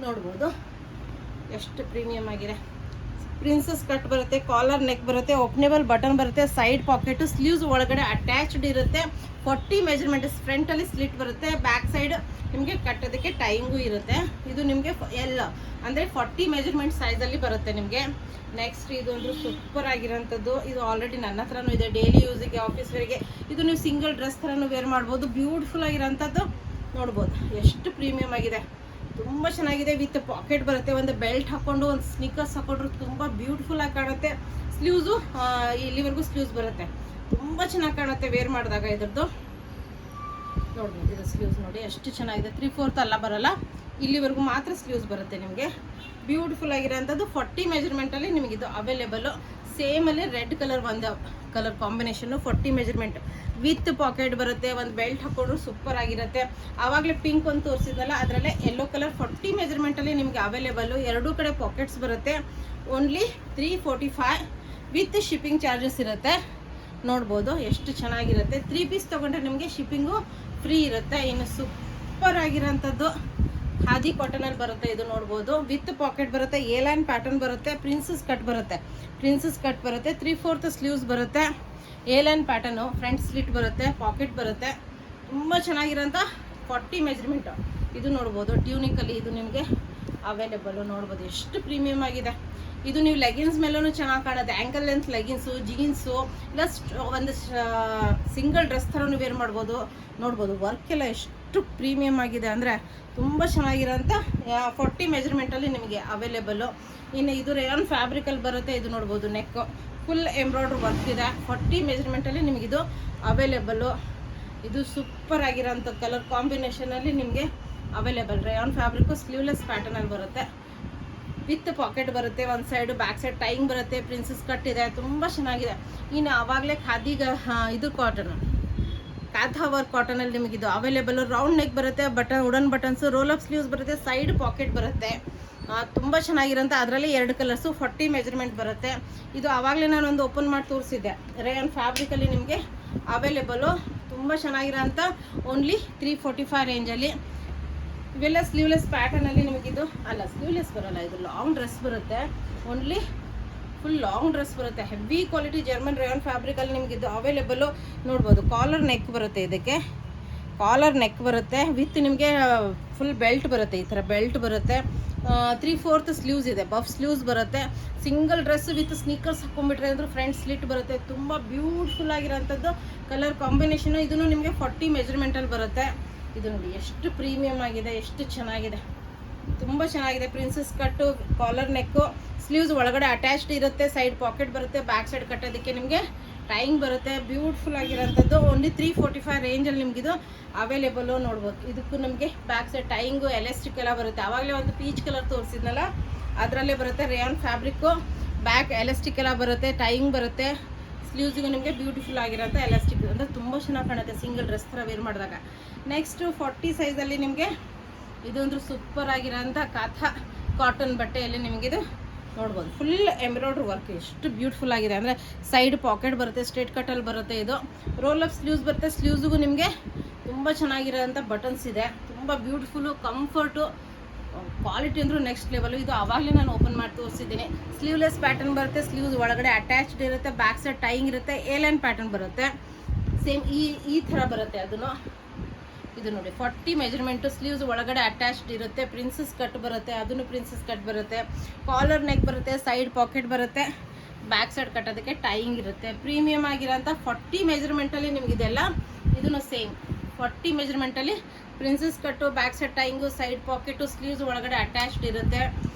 ನೋಡ್ಬೋದು, ಎಷ್ಟು ಪ್ರೀಮಿಯಮ್ ಆಗಿದೆ. ಪ್ರಿನ್ಸಸ್ ಕಟ್ ಬರುತ್ತೆ, ಕಾಲರ್ ನೆಕ್ ಬರುತ್ತೆ, ಓಪನೇಬಲ್ ಬಟನ್ ಬರುತ್ತೆ, ಸೈಡ್ ಪಾಕೆಟು, ಸ್ಲೀವ್ಸ್ ಒಳಗಡೆ ಅಟ್ಯಾಚ್ಡ್ ಇರುತ್ತೆ. 40 ಮೆಜರ್ಮೆಂಟ್, ಫ್ರಂಟಲ್ಲಿ ಸ್ಲಿಟ್ ಬರುತ್ತೆ, ಬ್ಯಾಕ್ ಸೈಡ್ ನಿಮಗೆ ಕಟ್ಟೋದಕ್ಕೆ ಟೈಂಗು ಇರುತ್ತೆ. ಇದು ನಿಮಗೆ ಎಲ್ಲ ಅಂದರೆ 40 ಮೆಜರ್ಮೆಂಟ್ ಸೈಜಲ್ಲಿ ಬರುತ್ತೆ ನಿಮಗೆ. ನೆಕ್ಸ್ಟ್ ಇದೊಂದು ಸೂಪರ್ ಆಗಿರೋಂಥದ್ದು. ಇದು ಆಲ್ರೆಡಿ ನನ್ನ ಹತ್ರನೂ ಇದೆ, ಡೈಲಿ ಯೂಸಿಗೆ, ಆಫೀಸ್ ವೇರ್ಗೆ. ಇದು ನೀವು ಸಿಂಗಲ್ ಡ್ರೆಸ್ ಥರನೂ ವೇರ್ ಮಾಡ್ಬೋದು. ಬ್ಯೂಟಿಫುಲ್ ಆಗಿರೋಂಥದ್ದು ನೋಡ್ಬೋದು, ಎಷ್ಟು ಪ್ರೀಮಿಯಮ್ ಆಗಿದೆ, ತುಂಬ ಚೆನ್ನಾಗಿದೆ. ವಿತ್ ಪಾಕೆಟ್ ಬರುತ್ತೆ. ಒಂದು ಬೆಲ್ಟ್ ಹಾಕ್ಕೊಂಡು ಒಂದು ಸ್ನಿಕರ್ಸ್ ಹಾಕೊಂಡ್ರು ತುಂಬ ಬ್ಯೂಟಿಫುಲ್ ಆಗಿ ಕಾಣುತ್ತೆ. ಸ್ಲೀವ್ಸು ಇಲ್ಲಿವರೆಗೂ ಸ್ಲೀವ್ಸ್ ಬರುತ್ತೆ, ತುಂಬ ಚೆನ್ನಾಗಿ ಕಾಣುತ್ತೆ ವೇರ್ ಮಾಡಿದಾಗ. ಇದ್ರದ್ದು ನೋಡ್ಬೋದು, ಇದು ಸ್ಲೀವ್ಸ್ ನೋಡಿ ಎಷ್ಟು ಚೆನ್ನಾಗಿದೆ. 3/4 ಅಲ್ಲ ಬರಲ್ಲ, ಇಲ್ಲಿವರೆಗೂ ಮಾತ್ರ ಸ್ಲೀವ್ಸ್ ಬರುತ್ತೆ ನಿಮಗೆ. ಬ್ಯೂಟಿಫುಲ್ ಆಗಿರೋಂಥದ್ದು 40 ಮೆಜರ್ಮೆಂಟಲ್ಲಿ ನಿಮಗಿದು ಅವೈಲೇಬಲ್ಲು. ಸೇಮಲ್ಲಿ ರೆಡ್ ಕಲರ್ ಒಂದು colour combination 40 measurement with pocket ಬರುತ್ತೆ. ಒಂದು ಬೆಲ್ಟ್ ಹಾಕೊಂಡ್ರು ಸೂಪರ್ ಆಗಿರುತ್ತೆ. ಆವಾಗಲೇ ಪಿಂಕ್ ಒಂದು ತೋರಿಸಿದ್ನಲ್ಲ, ಅದರಲ್ಲೇ ಯೆಲ್ಲೋ ಕಲರ್ 40 ಮೆಜರ್ಮೆಂಟಲ್ಲಿ ನಿಮಗೆ ಅವೈಲೇಬಲ್ಲು. ಎರಡೂ ಕಡೆ ಪಾಕೆಟ್ಸ್ ಬರುತ್ತೆ. ಓನ್ಲಿ 345 ವಿತ್ ಶಿಪ್ಪಿಂಗ್ ಚಾರ್ಜಸ್ ಇರುತ್ತೆ. ನೋಡ್ಬೋದು ಎಷ್ಟು ಚೆನ್ನಾಗಿರುತ್ತೆ. 3 ಪೀಸ್ ತೊಗೊಂಡ್ರೆ ನಿಮಗೆ ಶಿಪ್ಪಿಂಗು ಫ್ರೀ ಇರುತ್ತೆ. ಇನ್ನು ಸೂಪರ್ ಆಗಿರೋಂಥದ್ದು ಖಾದಿ ಕಾಟನಲ್ಲಿ ಬರುತ್ತೆ. ಇದು ನೋಡ್ಬೋದು, ವಿತ್ ಪಾಕೆಟ್ ಬರುತ್ತೆ, ಎ ಲೈನ್ ಪ್ಯಾಟರ್ನ್ ಬರುತ್ತೆ, ಪ್ರಿನ್ಸಸ್ ಕಟ್ ಬರುತ್ತೆ, 3/4 ಸ್ಲೀವ್ಸ್ ಬರುತ್ತೆ, A line pattern, front slit ಬರುತ್ತೆ, ಪಾಕೆಟ್ ಬರುತ್ತೆ. ತುಂಬ ಚೆನ್ನಾಗಿರೋಂಥ 40 ಮೆಜರ್ಮೆಂಟು. ಇದು ನೋಡ್ಬೋದು ಟ್ಯೂನಿಕಲ್ಲಿ, ಇದು ನಿಮಗೆ ಅವೈಲೇಬಲ್ಲು ನೋಡ್ಬೋದು ಎಷ್ಟು ಪ್ರೀಮಿಯಮ್ ಆಗಿದೆ. ಇದು ನೀವು ಲೆಗಿನ್ಸ್ ಮೇಲೂ ಚೆನ್ನಾಗಿ ಕಾಣುತ್ತೆ. ಆ್ಯಂಕಲ್ ಲೆಂತ್ ಲೆಗಿನ್ಸು, ಜೀನ್ಸು, ಇಲ್ಲ ಒಂದು ಸಿಂಗಲ್ ಡ್ರೆಸ್ ಥರನೂ ವೇರ್ ಮಾಡ್ಬೋದು. ನೋಡ್ಬೋದು ವರ್ಕ್ ಎಲ್ಲ ಎಷ್ಟು ಪ್ರೀಮಿಯಮ್ ಆಗಿದೆ ಅಂದರೆ ತುಂಬ ಚೆನ್ನಾಗಿರೋಂಥ 40 ಮೆಜರ್ಮೆಂಟಲ್ಲಿ ನಿಮಗೆ ಅವೈಲೇಬಲ್ಲು. ಇನ್ನು ಇದು ರೇಯಾನ್ ಫ್ಯಾಬ್ರಿಕಲ್ಲಿ ಬರುತ್ತೆ. ಇದು ನೋಡ್ಬೋದು ನೆಕ್ಕು ಫುಲ್ ಎಂಬ್ರಾಯ್ಡ್ರಿ ವರ್ಕ್ ಇದೆ. 40 ಮೆಜರ್ಮೆಂಟಲ್ಲಿ ನಿಮಗಿದು ಅವೈಲೇಬಲ್ಲು. ಇದು ಸೂಪರ್ ಆಗಿರೋಂಥ ಕಲರ್ ಕಾಂಬಿನೇಷನಲ್ಲಿ ನಿಮಗೆ ಅವೈಲೇಬಲ್. ರೇಯಾನ್ ಫ್ಯಾಬ್ರಿಕ್ಕು ಸ್ಲೀವ್ಲೆಸ್ ಪ್ಯಾಟರ್ನಲ್ಲಿ ಬರುತ್ತೆ, ವಿತ್ ಪಾಕೆಟ್ ಬರುತ್ತೆ. ಒಂದು ಸೈಡು ಬ್ಯಾಕ್ ಸೈಡ್ ಟೈಯಿಂಗ್ ಬರುತ್ತೆ, ಪ್ರಿನ್ಸಸ್ ಕಟ್ ಇದೆ, ತುಂಬ ಚೆನ್ನಾಗಿದೆ. ಇನ್ನು ಆವಾಗಲೇ ಖಾದಿಗೆ ಇದು ಕಾಟನ್, ಕಾಥಾ ವರ್ಕ್ ಕಾಟನಲ್ಲಿ ನಿಮಗಿದು ಅವೈಲೇಬಲ್ಲು. ರೌಂಡ್ ನೆಕ್ ಬರುತ್ತೆ, wooden buttons, roll up sleeves ಬರುತ್ತೆ, ಸೈಡ್ ಪಾಕೆಟ್ ಬರುತ್ತೆ. ತುಂಬ ಚೆನ್ನಾಗಿರೋಂಥ ಅದರಲ್ಲಿ 2 ಕಲರ್ಸು 40 ಮೆಜರ್ಮೆಂಟ್ ಬರುತ್ತೆ. ಇದು ಆವಾಗಲೇ ನಾನೊಂದು ಓಪನ್ ಮಾಡಿ ತೋರಿಸಿದ್ದೆ. ರೇಯಾನ್ ಫ್ಯಾಬ್ರಿಕಲ್ಲಿ ನಿಮಗೆ ಅವೈಲೇಬಲ್ಲು. ತುಂಬ ಚೆನ್ನಾಗಿರೋಂಥ ಓನ್ಲಿ 345 ರೇಂಜಲ್ಲಿ. ಇವೆಲ್ಲ ಸ್ಲೀವ್ಲೆಸ್ ಪ್ಯಾಟರ್ನಲ್ಲಿ ನಿಮಗಿದು ಅಲ್ಲ, ಸ್ಲೀವ್ಲೆಸ್ ಬರೋಲ್ಲ, ಇದು ಲಾಂಗ್ ಡ್ರೆಸ್ ಬರುತ್ತೆ. ಓನ್ಲಿ ಫುಲ್ ಲಾಂಗ್ ಡ್ರೆಸ್ ಬರುತ್ತೆ. ಹೆವಿ ಕ್ವಾಲಿಟಿ ಜರ್ಮನ್ ರೇಯಾನ್ ಫ್ಯಾಬ್ರಿಕಲ್ಲಿ ನಿಮಗಿದು ಅವೈಲೇಬಲ್ಲು. ನೋಡ್ಬೋದು ಕಾಲರ್ ನೆಕ್ ಬರುತ್ತೆ, ಇದಕ್ಕೆ ಕಾಲರ್ ನೆಕ್ ಬರುತ್ತೆ ವಿತ್ ನಿಮಗೆ ಫುಲ್ ಬೆಲ್ಟ್ ಬರುತ್ತೆ. ಈ ಥರ ಬೆಲ್ಟ್ ಬರುತ್ತೆ. 3/4 ಸ್ಲೀವ್ಸ್ ಇದೆ, ಬಫ್ ಸ್ಲೀವ್ಸ್ ಬರುತ್ತೆ. ಸಿಂಗಲ್ ಡ್ರೆಸ್ ವಿತ್ ಸ್ನೀಕರ್ಸ್ ಹಾಕೊಂಡ್ಬಿಟ್ರೆ ಅಂದ್ರೆ ಫ್ರಂಟ್ ಸ್ಲಿಟ್ ಬರುತ್ತೆ. ತುಂಬ ಬ್ಯೂಟಿಫುಲ್ ಆಗಿರೋಂಥದ್ದು ಕಲರ್ ಕಾಂಬಿನೇಷನು. ಇದನ್ನು ನಿಮಗೆ 40 ಮೆಜರ್ಮೆಂಟಲ್ಲಿ ಬರುತ್ತೆ. ಇದು ನೋಡಿ ಎಷ್ಟು ಪ್ರೀಮಿಯಮ್ ಆಗಿದೆ, ಎಷ್ಟು ಚೆನ್ನಾಗಿದೆ, ತುಂಬ ಚೆನ್ನಾಗಿದೆ. Princess cut, collar neck, sleeves ಒಳಗಡೆ ಅಟ್ಯಾಚ್ಡ್ ಇರುತ್ತೆ, ಸೈಡ್ ಪಾಕೆಟ್ ಬರುತ್ತೆ, ಬ್ಯಾಕ್ ಸೈಡ್ ಕಟ್ಟೋದಕ್ಕೆ ನಿಮಗೆ ಟೈಯಿಂಗ್ ಬರುತ್ತೆ. ಬ್ಯೂಟಿಫುಲ್ ಆಗಿರೋಂಥದ್ದು ಓನ್ಲಿ 345 ರೇಂಜಲ್ಲಿ ನಿಮಗಿದು ಅವೈಲೇಬಲ್ಲು. ನೋಡ್ಬೋದು ಇದಕ್ಕೂ ನಮಗೆ ಬ್ಯಾಕ್ ಸೈಡ್ ಟೈಯಿಂಗು ಎಲಾಸ್ಟಿಕ್ ಎಲ್ಲ ಬರುತ್ತೆ. ಆವಾಗಲೇ ಒಂದು ಪೀಚ್ ಕಲರ್ ತೋರಿಸಿದ್ನಲ್ಲ ಅದರಲ್ಲೇ ಬರುತ್ತೆ. ರೇಯಾನ್ ಫ್ಯಾಬ್ರಿಕ್ಕು, ಬ್ಯಾಕ್ ಎಲಾಸ್ಟಿಕ್ ಎಲ್ಲ ಬರುತ್ತೆ, ಟೈಯಿಂಗ್ ಬರುತ್ತೆ. ಸ್ಲೀವ್ಸಿಗೂ ನಿಮಗೆ ಬ್ಯೂಟಿಫುಲ್ ಆಗಿರೋಂಥ ಎಲಾಸ್ಟಿಕ್ ಅಂದರೆ ತುಂಬ ಚೆನ್ನಾಗಿ ಕಾಣುತ್ತೆ ಸಿಂಗಲ್ ಡ್ರೆಸ್ ಥರ ವೇರ್ ಮಾಡಿದಾಗ. ನೆಕ್ಸ್ಟು 40 ಸೈಜಲ್ಲಿ ನಿಮಗೆ ಇದೊಂದು ಸೂಪರ್ ಆಗಿರೋಂಥ ಕಾಥಾ ಕಾಟನ್ ಬಟ್ಟೆಯಲ್ಲಿ ನಿಮಗಿದು ನೋಡ್ಬೋದು ಫುಲ್ ಎಂಬ್ರಾಯ್ಡ್ರಿ ವರ್ಕ್ ಎಷ್ಟು ಬ್ಯೂಟಿಫುಲ್ ಆಗಿದೆ ಅಂದರೆ ಸೈಡ್ ಪಾಕೆಟ್ ಬರುತ್ತೆ, ಸ್ಟ್ರೇಟ್ ಕಟ್ಟಲ್ಲಿ ಬರುತ್ತೆ. ಇದು ರೋಲ್ ಅಪ್ ಸ್ಲೀವ್ಸ್ ಬರುತ್ತೆ. ಸ್ಲೀವ್ಸಿಗೂ ನಿಮಗೆ ತುಂಬ ಚೆನ್ನಾಗಿರೋಂಥ ಬಟನ್ಸ್ ಇದೆ. ತುಂಬ ಬ್ಯೂಟಿಫುಲ್ಲು, ಕಂಫರ್ಟು, ಕ್ವಾಲಿಟಿ ಅಂದರೂ ನೆಕ್ಸ್ಟ್ ಲೆವೆಲು. ಇದು ಆವಾಗಲೇ ನಾನು ಓಪನ್ ಮಾಡಿ ತೋರಿಸಿದ್ದೀನಿ. ಸ್ಲೀವ್ಲೆಸ್ ಪ್ಯಾಟರ್ನ್ ಬರುತ್ತೆ, ಸ್ಲೀವ್ಸ್ ಒಳಗಡೆ ಅಟ್ಯಾಚ್ಡ್ ಇರುತ್ತೆ, ಬ್ಯಾಕ್ ಸೈಡ್ ಟೈಯಿಂಗ್ ಇರುತ್ತೆ, ಏಲೈನ್ ಪ್ಯಾಟರ್ನ್ ಬರುತ್ತೆ. ಸೇಮ್ ಈ ಥರ ಬರುತ್ತೆ ಅದನ್ನು. ಇದು ನೋಡಿ 40 ಮೆಜರ್ಮೆಂಟು, ಸ್ಲೀವ್ಸ್ ಒಳಗಡೆ ಅಟ್ಯಾಚ್ಡ್ ಇರುತ್ತೆ, ಪ್ರಿನ್ಸಸ್ ಕಟ್ ಬರುತ್ತೆ, ಅದನ್ನು ಪ್ರಿನ್ಸಸ್ ಕಟ್ ಬರುತ್ತೆ, ಕಾಲರ್ ನೆಕ್ ಬರುತ್ತೆ, ಸೈಡ್ ಪಾಕೆಟ್ ಬರುತ್ತೆ, ಬ್ಯಾಕ್ ಸೈಡ್ ಕಟ್ಟೋದಕ್ಕೆ ಟೈಯಿಂಗ್ ಇರುತ್ತೆ. ಪ್ರೀಮಿಯಮ್ ಆಗಿರೋಂಥ 40 ಮೆಜರ್ಮೆಂಟಲ್ಲಿ ನಿಮಗಿದೆಲ್ಲ. ಇದನ್ನು same 40 ಮೆಜರ್ಮೆಂಟಲ್ಲಿ princess cut, back side tying, side pocket, sleeves ಒಳಗಡೆ ಅಟ್ಯಾಚ್ಡ್ ಇರುತ್ತೆ.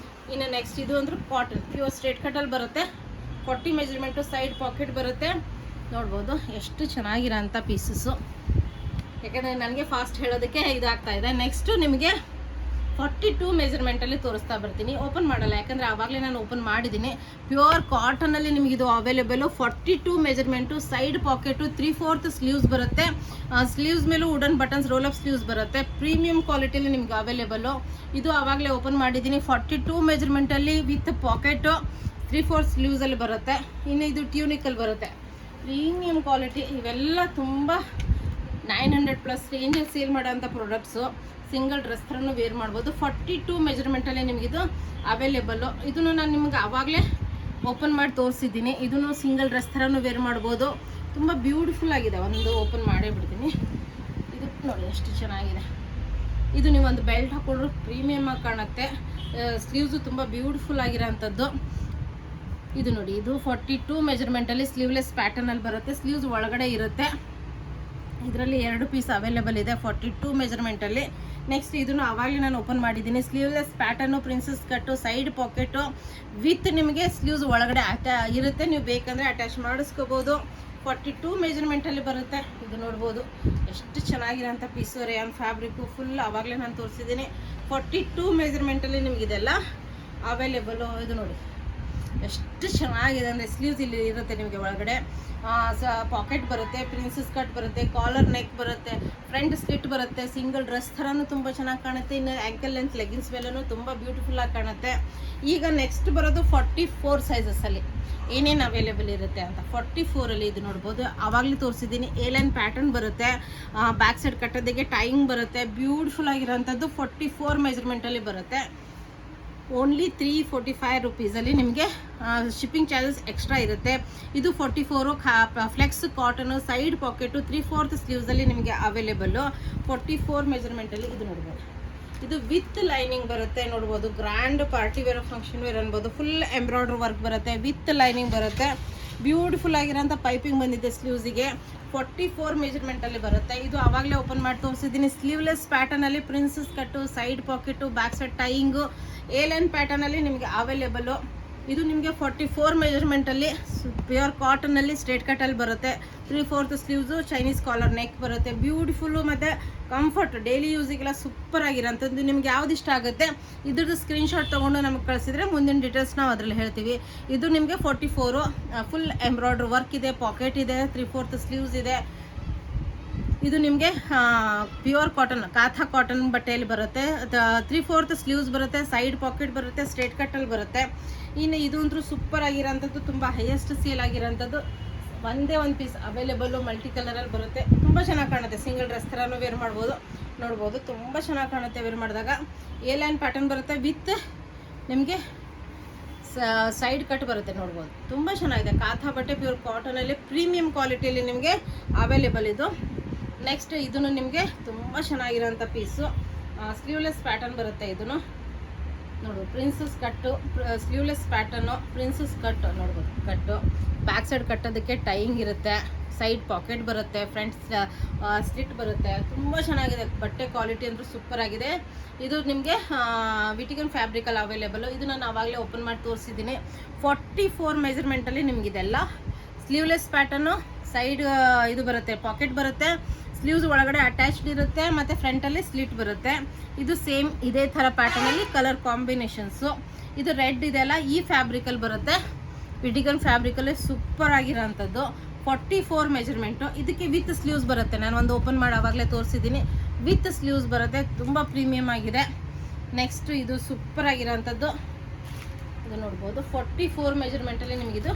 ಇನ್ನು ನೆಕ್ಸ್ಟ್ ಇದು ಅಂದ್ರೆ ಕಾಟನ್ ಪ್ಯೂರ್ ಸ್ಟ್ರೇಟ್ ಕಟ್ಟಲ್ಲಿ ಬರುತ್ತೆ. 40 ಮೆಜರ್ಮೆಂಟು, ಸೈಡ್ ಪಾಕೆಟ್ ಬರುತ್ತೆ. ನೋಡ್ಬೋದು ಎಷ್ಟು ಚೆನ್ನಾಗಿರೋಂಥ ಪೀಸಸ್ಸು. ಯಾಕಂದರೆ ನನಗೆ ಫಾಸ್ಟ್ ಹೇಳೋದಕ್ಕೆ ಇದಾಗ್ತಾ ಇದೆ. ನೆಕ್ಸ್ಟು ನಿಮಗೆ 42 ಮೆಜರ್ಮೆಂಟಲ್ಲಿ ತೋರಿಸ್ತಾ ಬರ್ತೀನಿ. ಓಪನ್ ಮಾಡಲ್ಲ ಯಾಕಂದರೆ ಆವಾಗಲೇ ನಾನು ಓಪನ್ ಮಾಡಿದ್ದೀನಿ. ಪ್ಯೂರ್ ಕಾಟನಲ್ಲಿ ನಿಮಗಿದು available. 42 measurement, side pocket, 3/4 sleeves ಬರುತ್ತೆ. ಸ್ಲೀವ್ಸ್ ಮೇಲೂ wooden buttons, roll up sleeves ಬರುತ್ತೆ. ಪ್ರೀಮಿಯಂ ಕ್ವಾಲಿಟಿಲಿ ನಿಮ್ಗೆ ಅವೈಲೇಬಲ್ಲು. ಇದು ಆವಾಗಲೇ ಓಪನ್ ಮಾಡಿದ್ದೀನಿ. 42 ಮೆಜರ್ಮೆಂಟಲ್ಲಿ ವಿತ್ ಪಾಕೆಟು, 3/4 ಸ್ಲೀವ್ಸಲ್ಲಿ ಬರುತ್ತೆ. ಇನ್ನು ಇದು ಟ್ಯೂನಿಕಲ್ಲಿ ಬರುತ್ತೆ. Premium quality. ಇವೆಲ್ಲ ತುಂಬ 900+ ರೇಂಜಲ್ಲಿ ಸೇಲ್ ಮಾಡೋಂಥ ಪ್ರಾಡಕ್ಟ್ಸು. ಸಿಂಗಲ್ ಡ್ರೆಸ್ ಥರನೂ ವೇರ್ ಮಾಡ್ಬೋದು. 42 ಮೆಜರ್ಮೆಂಟಲ್ಲೇ ನಿಮಗಿದು ಅವೈಲೇಬಲ್ಲು. ಇದನ್ನು ನಾನು ನಿಮ್ಗೆ ಆವಾಗಲೇ ಓಪನ್ ಮಾಡಿ ತೋರಿಸಿದ್ದೀನಿ. ಇದನ್ನು ಸಿಂಗಲ್ ಡ್ರೆಸ್ ಥರನೂ ವೇರ್ ಮಾಡ್ಬೋದು. ತುಂಬ ಬ್ಯೂಟಿಫುಲ್ ಆಗಿದೆ. ಒಂದು ಓಪನ್ ಮಾಡೇ ಬಿಡ್ತೀನಿ. ಇದು ನೋಡಿ ಎಷ್ಟು ಚೆನ್ನಾಗಿದೆ. ಇದು ನೀವು ಒಂದು ಬೆಲ್ಟ್ ಹಾಕೊಂಡ್ರು ಪ್ರೀಮಿಯಮ್ ಆಗಿ ಕಾಣುತ್ತೆ. ಸ್ಲೀವ್ಸು ತುಂಬ ಬ್ಯೂಟಿಫುಲ್ ಆಗಿರೋಂಥದ್ದು. ಇದು ನೋಡಿ, ಇದು 42 ಮೆಜರ್ಮೆಂಟಲ್ಲಿ ಸ್ಲೀವ್ಲೆಸ್ ಪ್ಯಾಟರ್ನಲ್ಲಿ ಬರುತ್ತೆ. ಸ್ಲೀವ್ಸ್ ಒಳಗಡೆ ಇರುತ್ತೆ. ಇದರಲ್ಲಿ 2 ಪೀಸ್ ಅವೈಲೇಬಲ್ ಇದೆ 42 ಮೆಜರ್ಮೆಂಟಲ್ಲಿ. ನೆಕ್ಸ್ಟ್ ಇದನ್ನು ಆವಾಗಲೇ ನಾನು ಓಪನ್ ಮಾಡಿದ್ದೀನಿ. Sleeveless pattern, princess cut, side pocket with ನಿಮಗೆ ಸ್ಲೀವ್ಸ್ ಒಳಗಡೆ ಇರುತ್ತೆ. ನೀವು ಬೇಕಂದರೆ ಅಟ್ಯಾಚ್ ಮಾಡಿಸ್ಕೋಬೋದು. 42 ಮೆಜರ್ಮೆಂಟಲ್ಲಿ ಬರುತ್ತೆ. ಇದು ನೋಡ್ಬೋದು ಎಷ್ಟು ಚೆನ್ನಾಗಿರೋಂಥ ಪೀಸು. ರೇಯಾನ್ ಫ್ಯಾಬ್ರಿಕ್ಕು ಫುಲ್ ಆವಾಗಲೇ ನಾನು ತೋರಿಸಿದ್ದೀನಿ. 42 ಮೆಜರ್ಮೆಂಟಲ್ಲಿ ನಿಮಗಿದೆಲ್ಲ ಅವೈಲೇಬಲು. ಇದು ನೋಡಿ ಎಷ್ಟು ಚೆನ್ನಾಗಿದೆ ಅಂದರೆ ಸ್ಲೀವ್ಸ್ ಇಲ್ಲಿ ಇರುತ್ತೆ ನಿಮಗೆ ಒಳಗಡೆ. ಪಾಕೆಟ್ ಬರುತ್ತೆ, ಪ್ರಿನ್ಸಸ್ ಕಟ್ ಬರುತ್ತೆ, ಕಾಲರ್ ನೆಕ್ ಬರುತ್ತೆ, ಫ್ರಂಟ್ ಸ್ಲಿಟ್ ಬರುತ್ತೆ. ಸಿಂಗಲ್ ಡ್ರೆಸ್ ಥರನೂ ತುಂಬ ಚೆನ್ನಾಗಿ ಕಾಣುತ್ತೆ. ಇನ್ನು ಆ್ಯಂಕಲ್ ಲೆಂತ್ ಲೆಗಿನ್ಸ್ ಮೇಲೂ ತುಂಬ ಬ್ಯೂಟಿಫುಲ್ಲಾಗಿ ಕಾಣುತ್ತೆ. ಈಗ ನೆಕ್ಸ್ಟ್ ಬರೋದು 44 ಸೈಜಸ್ಸಲ್ಲಿ ಏನೇನು ಅವೈಲೇಬಲ್ ಇರುತ್ತೆ ಅಂತ. 44ಅಲ್ಲಿ ಇದು ನೋಡ್ಬೋದು, ಆವಾಗಲೇ ತೋರಿಸಿದ್ದೀನಿ. ಏಲೈನ್ ಪ್ಯಾಟರ್ನ್ ಬರುತ್ತೆ, ಬ್ಯಾಕ್ ಸೈಡ್ ಕಟ್ಟೋದಕ್ಕೆ ಟೈಯಿಂಗ್ ಬರುತ್ತೆ. ಬ್ಯೂಟಿಫುಲ್ ಆಗಿರೋಂಥದ್ದು 44 ಮೆಜರ್ಮೆಂಟಲ್ಲಿ ಬರುತ್ತೆ. ಓನ್ಲಿ 345 ರುಪೀಸಲ್ಲಿ ನಿಮಗೆ ಶಿಪ್ಪಿಂಗ್ ಚಾರ್ಜಸ್ ಎಕ್ಸ್ಟ್ರಾ ಇರುತ್ತೆ. ಇದು 44 ಫ್ಲೆಕ್ಸ್ ಕಾಟನು, ಸೈಡ್ ಪಾಕೆಟು, 3/4 ಸ್ಲೀವ್ಸಲ್ಲಿ ನಿಮಗೆ ಅವೈಲೇಬಲ್ಲು. 44 ಮೆಜರ್ಮೆಂಟಲ್ಲಿ ಇದು ನೋಡ್ಬೋದು. ಇದು ವಿತ್ ಲೈನಿಂಗ್ ಬರುತ್ತೆ ನೋಡ್ಬೋದು. Grand party wear, function wear ಅನ್ಬೋದು. ಫುಲ್ ಎಂಬ್ರಾಯ್ಡ್ರಿ ವರ್ಕ್ ಬರುತ್ತೆ, ವಿತ್ ಲೈನಿಂಗ್ ಬರುತ್ತೆ. ಬ್ಯೂಟಿಫುಲ್ ಆಗಿರೋಂಥ ಪೈಪಿಂಗ್ ಬಂದಿದೆ ಸ್ಲೀವ್ಸಿಗೆ. 44 ಮೆಜರ್ಮೆಂಟಲ್ಲಿ ಬರುತ್ತೆ. ಇದು ಆವಾಗಲೇ ಓಪನ್ ಮಾಡಿ ತೋರಿಸಿದ್ದೀನಿ. ಸ್ಲೀವ್ಲೆಸ್ ಪ್ಯಾಟರ್ನಲ್ಲಿ princess cut, side pocket, back side tying, A-line ಪ್ಯಾಟರ್ನಲ್ಲಿ ನಿಮಗೆ ಅವೈಲೇಬಲ್ಲು. ಇದು ನಿಮಗೆ 44 ಮೆಜರ್ಮೆಂಟಲ್ಲಿ ಪ್ಯೂರ್ ಕಾಟನಲ್ಲಿ ಸ್ಟ್ರೇಟ್ ಕಟ್ಟಲ್ಲಿ ಬರುತ್ತೆ. 3/4 ಸ್ಲೀವ್ಸು, ಚೈನೀಸ್ ಕಾಲರ್ ನೆಕ್ ಬರುತ್ತೆ. ಬ್ಯೂಟಿಫುಲ್ಲು ಮತ್ತು ಕಂಫರ್ಟ್, ಡೈಲಿ ಯೂಸಿಗೆಲ್ಲ ಸೂಪರ್ ಆಗಿರೋಂಥದ್ದು. ನಿಮ್ಗೆ ಯಾವ್ದು ಇಷ್ಟ ಆಗುತ್ತೆ ಇದ್ರದ್ದು ಸ್ಕ್ರೀನ್ಶಾಟ್ ತೊಗೊಂಡು ನಮಗೆ ಕಳಿಸಿದ್ರೆ ಮುಂದಿನ ಡೀಟೇಲ್ಸ್ ನಾವು ಅದರಲ್ಲಿ ಹೇಳ್ತೀವಿ. ಇದು ನಿಮಗೆ 44 ಫುಲ್ ಎಂಬ್ರಾಯ್ಡ್ರಿ ವರ್ಕ್ ಇದೆ, ಪಾಕೆಟ್ ಇದೆ, 3/4 ಸ್ಲೀವ್ಸ್ ಇದೆ. ಇದು ನಿಮಗೆ ಪ್ಯೂರ್ ಕಾಟನ್, ಕಾಥಾ ಕಾಟನ್ ಬಟ್ಟೆಯಲ್ಲಿ ಬರುತ್ತೆ. 3/4 ಸ್ಲೀವ್ಸ್ ಬರುತ್ತೆ, ಸೈಡ್ ಪಾಕೆಟ್ ಬರುತ್ತೆ, ಸ್ಟ್ರೇಟ್ ಕಟ್ಟಲ್ಲಿ ಬರುತ್ತೆ. ಇನ್ನು ಇದು ಅಂತೂ ಸೂಪರ್ ಆಗಿರೋಂಥದ್ದು, ತುಂಬ ಹೈಯೆಸ್ಟ್ ಸೇಲ್ ಆಗಿರೋಂಥದ್ದು. ಒಂದೇ ಒಂದು ಪೀಸ್ ಅವೈಲೇಬಲ್ಲು, ಮಲ್ಟಿ ಕಲರಲ್ಲಿ ಬರುತ್ತೆ. ತುಂಬ ಚೆನ್ನಾಗಿ ಕಾಣುತ್ತೆ. ಸಿಂಗಲ್ ಡ್ರೆಸ್ ಥರನೂ ವೇರ್ ಮಾಡ್ಬೋದು, ನೋಡ್ಬೋದು. ತುಂಬ ಚೆನ್ನಾಗಿ ಕಾಣುತ್ತೆ ವೇರ್ ಮಾಡಿದಾಗ. A-line ಪ್ಯಾಟರ್ನ್ ಬರುತ್ತೆ, ವಿತ್ ನಿಮಗೆ ಸೈಡ್ ಕಟ್ ಬರುತ್ತೆ, ನೋಡ್ಬೋದು. ತುಂಬ ಚೆನ್ನಾಗಿದೆ. ಕಾಥಾ ಬಟ್ಟೆ ಪ್ಯೂರ್ ಕಾಟನಲ್ಲಿ ಪ್ರೀಮಿಯಂ ಕ್ವಾಲಿಟಿಯಲ್ಲಿ ನಿಮಗೆ ಅವೈಲೇಬಲ್ ಇದು. ನೆಕ್ಸ್ಟ್ ಇದನ್ನು ನಿಮಗೆ ತುಂಬ ಚೆನ್ನಾಗಿರೋಂಥ ಪೀಸು, ಸ್ಲೀವ್ಲೆಸ್ ಪ್ಯಾಟರ್ನ್ ಬರುತ್ತೆ. ಇದನ್ನು ನೋಡ್ಬೋದು, ಪ್ರಿನ್ಸಸ್ ಕಟ್ಟು, ಸ್ಲೀವ್ಲೆಸ್ ಪ್ಯಾಟರ್ನು, ಪ್ರಿನ್ಸಸ್ ಕಟ್ಟು ನೋಡ್ಬೋದು. ಕಟ್ಟು ಬ್ಯಾಕ್ ಸೈಡ್ ಕಟ್ಟೋದಕ್ಕೆ ಟೈಯಿಂಗ್ ಇರುತ್ತೆ, ಸೈಡ್ ಪಾಕೆಟ್ ಬರುತ್ತೆ, ಫ್ರಂಟ್ ಸ್ಲಿಟ್ ಬರುತ್ತೆ. ತುಂಬ ಚೆನ್ನಾಗಿದೆ. ಬಟ್ಟೆ ಕ್ವಾಲಿಟಿ ಅಂತೂ ಸೂಪರ್ ಆಗಿದೆ. ಇದು ನಿಮಗೆ ವಿಟಿಗನ್ ಫ್ಯಾಬ್ರಿಕಲ್ಲಿ ಅವೈಲೇಬಲು. ಇದು ನಾನು ಆವಾಗಲೇ ಓಪನ್ ಮಾಡಿ ತೋರಿಸಿದ್ದೀನಿ. 44 ಮೆಜರ್ಮೆಂಟಲ್ಲಿ ನಿಮಗಿದೆಲ್ಲ ಸ್ಲೀವ್ಲೆಸ್ ಪ್ಯಾಟರ್ನು, ಸೈಡ್ ಇದು ಬರುತ್ತೆ, ಪಾಕೆಟ್ ಬರುತ್ತೆ, ಸ್ಲೀವ್ಸ್ ಒಳಗಡೆ ಅಟ್ಯಾಚ್ಡ್ ಇರುತ್ತೆ, ಮತ್ತು ಫ್ರಂಟಲ್ಲಿ ಸ್ಲಿಟ್ ಬರುತ್ತೆ. ಇದು ಸೇಮ್ ಇದೇ ಥರ ಪ್ಯಾಟರ್ನಲ್ಲಿ ಕಲರ್ ಕಾಂಬಿನೇಷನ್ಸು. ಇದು ರೆಡ್ ಇದೆಲ್ಲ ಈ ಫ್ಯಾಬ್ರಿಕಲ್ಲಿ ಬರುತ್ತೆ, ವಿಟಿಗನ್ ಫ್ಯಾಬ್ರಿಕಲ್ಲಿ ಸೂಪರ್ ಆಗಿರೋಂಥದ್ದು. 44 ಮೆಜರ್ಮೆಂಟು. ಇದಕ್ಕೆ ವಿತ್ ಸ್ಲೀವ್ಸ್ ಬರುತ್ತೆ. ನಾನು ಒಂದು ಓಪನ್ ಮಾಡಿ ಆವಾಗಲೇ ತೋರಿಸಿದ್ದೀನಿ. ವಿತ್ ಸ್ಲೀವ್ಸ್ ಬರುತ್ತೆ, ತುಂಬ ಪ್ರೀಮಿಯಮ್ ಆಗಿದೆ. ನೆಕ್ಸ್ಟ್ ಇದು ಸೂಪರ್ ಆಗಿರೋಂಥದ್ದು, ಇದು ನೋಡ್ಬೋದು. 44 ಮೆಜರ್ಮೆಂಟಲ್ಲಿ ನಿಮಗಿದು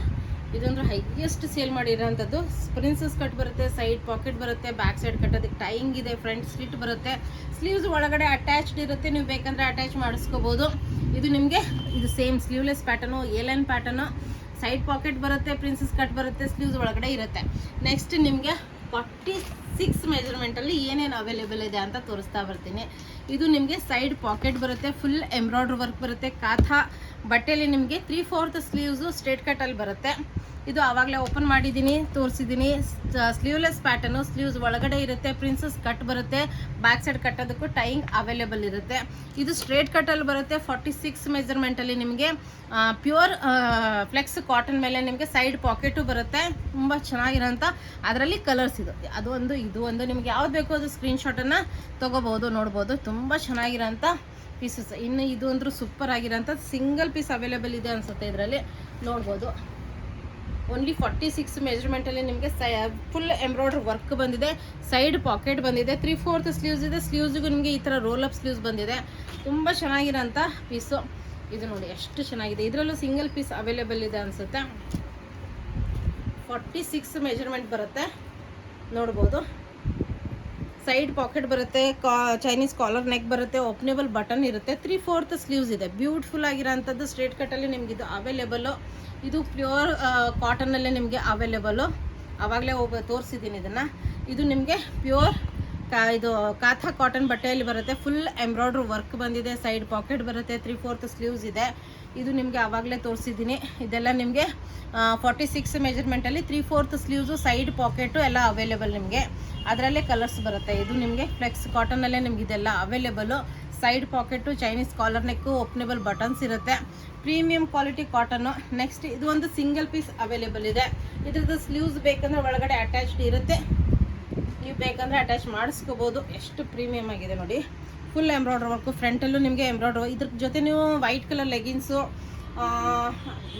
ಇದೊಂದು ಹೈಯೆಸ್ಟ್ ಸೇಲ್ ಮಾಡಿರೋಂಥದ್ದು. ಪ್ರಿನ್ಸಸ್ ಕಟ್ ಬರುತ್ತೆ, ಸೈಡ್ ಪಾಕೆಟ್ ಬರುತ್ತೆ, ಬ್ಯಾಕ್ ಸೈಡ್ ಕಟ್ಟೋದಕ್ಕೆ ಟೈಯಿಂಗ್ ಇದೆ, ಫ್ರಂಟ್ ಸ್ಲಿಟ್ ಬರುತ್ತೆ, ಸ್ಲೀವ್ಸ್ ಒಳಗಡೆ ಅಟ್ಯಾಚ್ಡ್ ಇರುತ್ತೆ. ನೀವು ಬೇಕಂದರೆ ಅಟ್ಯಾಚ್ ಮಾಡಿಸ್ಕೋಬೋದು. ಇದು ನಿಮಗೆ ಇದು same sleeveless pattern, A-line pattern, side pocket ಬರುತ್ತೆ, ಪ್ರಿನ್ಸಸ್ ಕಟ್ ಬರುತ್ತೆ, ಸ್ಲೀವ್ಸ್ ಒಳಗಡೆ ಇರುತ್ತೆ. ನೆಕ್ಸ್ಟ್ ನಿಮಗೆ 46 ಮೆಜರ್ಮೆಂಟಲ್ಲಿ ಏನೇನು ಅವೈಲೇಬಲ್ ಇದೆ ಅಂತ ತೋರಿಸ್ತಾ ಬರ್ತೀನಿ. ಇದು ನಿಮಗೆ ಸೈಡ್ ಪಾಕೆಟ್ ಬರುತ್ತೆ, ಫುಲ್ ಎಂಬ್ರಾಯ್ಡ್ರಿ ವರ್ಕ್ ಬರುತ್ತೆ. ಕಾಥಾ ಬಟ್ಟೆಯಲ್ಲಿ ನಿಮಗೆ 3/4 ಸ್ಲೀವ್ಸು ಸ್ಟ್ರೇಟ್ ಕಟ್ಟಲ್ಲಿ ಬರುತ್ತೆ. ಇದು ಆವಾಗಲೇ ಓಪನ್ ಮಾಡಿದ್ದೀನಿ, ತೋರಿಸಿದ್ದೀನಿ. ಸ್ಲೀವ್ಲೆಸ್ ಪ್ಯಾಟರ್ನು, ಸ್ಲೀವ್ಸ್ ಒಳಗಡೆ ಇರುತ್ತೆ, ಪ್ರಿನ್ಸಸ್ ಕಟ್ ಬರುತ್ತೆ, ಬ್ಯಾಕ್ ಸೈಡ್ ಕಟ್ಟೋದಕ್ಕೂ ಟೈಯಿಂಗ್ ಅವೈಲೇಬಲ್ ಇರುತ್ತೆ. ಇದು ಸ್ಟ್ರೇಟ್ ಕಟ್ಟಲ್ಲಿ ಬರುತ್ತೆ. 46 ಮೆಜರ್ಮೆಂಟಲ್ಲಿ ನಿಮಗೆ ಪ್ಯೂರ್ ಫ್ಲೆಕ್ಸ್ ಕಾಟನ್ ಮೇಲೆ ನಿಮಗೆ ಸೈಡ್ ಪಾಕೆಟು ಬರುತ್ತೆ. ತುಂಬ ಚೆನ್ನಾಗಿರೋಂಥ ಅದರಲ್ಲಿ ಕಲರ್ಸ್ ಅದು ಒಂದು ಇದು ಒಂದು. ನಿಮ್ಗೆ ಯಾವ್ದು ಬೇಕೋ ಅದು ಸ್ಕ್ರೀನ್ಶಾಟನ್ನು ತೊಗೋಬೋದು, ನೋಡ್ಬೋದು. ತುಂಬ ಚೆನ್ನಾಗಿರೋಂಥ ಪೀಸಸ್. ಇನ್ನು ಇದು ಅಂದರೂ ಸೂಪರ್ ಆಗಿರೋಂಥ ಸಿಂಗಲ್ ಪೀಸ್ ಅವೈಲೇಬಲ್ ಇದೆ ಅನಿಸುತ್ತೆ. ಇದರಲ್ಲಿ ನೋಡ್ಬೋದು. ಓನ್ಲಿ 46 ಮೆಜರ್ಮೆಂಟಲ್ಲಿ ನಿಮಗೆ ಫುಲ್ ಎಂಬ್ರಾಯ್ಡ್ರಿ ವರ್ಕ್ ಬಂದಿದೆ, ಸೈಡ್ ಪಾಕೆಟ್ ಬಂದಿದೆ, 3/4 ಸ್ಲೀವ್ಸ್ ಇದೆ. ಸ್ಲೀವ್ಸ್ಗೂ ನಿಮಗೆ ಈ ಥರ ರೋಲ್ ಅಪ್ ಸ್ಲೀವ್ಸ್ ಬಂದಿದೆ. ತುಂಬ ಚೆನ್ನಾಗಿರೋಂಥ ಪೀಸು. ಇದು ನೋಡಿ ಎಷ್ಟು ಚೆನ್ನಾಗಿದೆ. ಇದರಲ್ಲೂ ಸಿಂಗಲ್ ಪೀಸ್ ಅವೈಲೇಬಲ್ ಇದೆ ಅನಿಸುತ್ತೆ. 46 ಮೆಜರ್ಮೆಂಟ್ ಬರುತ್ತೆ, ನೋಡ್ಬೋದು. ಸೈಡ್ ಪಾಕೆಟ್ ಬರುತ್ತೆ, ಚೈನೀಸ್ ಕಾಲರ್ ನೆಕ್ ಬರುತ್ತೆ, ಓಪನೇಬಲ್ ಬಟನ್ ಇರುತ್ತೆ, 3/4 ಸ್ಲೀವ್ಸ್ ಇದೆ. ಬ್ಯೂಟಿಫುಲ್ ಆಗಿರೋಂಥದ್ದು ಸ್ಟ್ರೇಟ್ ಕಟ್ಟಲ್ಲಿ ನಿಮ್ಗೆ ಇದು ಅವೈಲೇಬಲ್ಲು. ಇದು ಪ್ಯೂರ್ ಕಾಟನ್ನಲ್ಲೇ ನಿಮಗೆ ಅವೈಲೇಬಲ್ಲು. ಆವಾಗಲೇ ತೋರಿಸಿದ್ದೀನಿ ಇದನ್ನು. ಇದು ನಿಮಗೆ ಪ್ಯೂರ್ ಇದು ಕಾಥಾ ಕಾಟನ್ ಬಟ್ಟೆಯಲ್ಲಿ ಬರುತ್ತೆ. ಫುಲ್ ಎಂಬ್ರಾಯ್ಡ್ರಿ ವರ್ಕ್ ಬಂದಿದೆ, ಸೈಡ್ ಪಾಕೆಟ್ ಬರುತ್ತೆ, 3/4 ಸ್ಲೀವ್ಸ್ ಇದೆ. ಇದು ನಿಮಗೆ ಆವಾಗಲೇ ತೋರಿಸಿದ್ದೀನಿ. ಇದೆಲ್ಲ ನಿಮಗೆ 46 ಮೆಜರ್ಮೆಂಟಲ್ಲಿ 3/4 ಸ್ಲೀವ್ಸು, ಸೈಡ್ ಪಾಕೆಟು ಎಲ್ಲ ಅವೈಲೇಬಲ್ ನಿಮಗೆ. ಅದರಲ್ಲೇ ಕಲರ್ಸ್ ಬರುತ್ತೆ. ಇದು ನಿಮಗೆ ಫ್ಲೆಕ್ಸ್ ಕಾಟನಲ್ಲೇ ನಿಮ್ಗೆ ಇದೆಲ್ಲ available. Side pocket, Chinese collar neck, openable buttons ಇರುತ್ತೆ. Premium quality cotton. ನೆಕ್ಸ್ಟ್ ಇದು ಒಂದು ಸಿಂಗಲ್ ಪೀಸ್ ಅವೈಲೇಬಲ್ ಇದೆ. ಇದ್ರದ್ದು ಸ್ಲೀವ್ಸ್ ಬೇಕಂದರೆ ಒಳಗಡೆ ಅಟ್ಯಾಚ್ಡ್ ಇರುತ್ತೆ, ನೀವು ಬೇಕಂದರೆ ಅಟ್ಯಾಚ್ ಮಾಡಿಸ್ಕೋಬೋದು. ಎಷ್ಟು ಪ್ರೀಮಿಯಮ್ ಆಗಿದೆ ನೋಡಿ. ಫುಲ್ ಎಂಬ್ರಾಯ್ಡ್ರಿ ವರ್ಕು, ಫ್ರಂಟಲ್ಲೂ ನಿಮಗೆ ಎಂಬ್ರಾಯ್ಡ್ರಿ. ಇದ್ರ ಜೊತೆ ನೀವು ವೈಟ್ ಕಲರ್ ಲೆಗಿನ್ಸು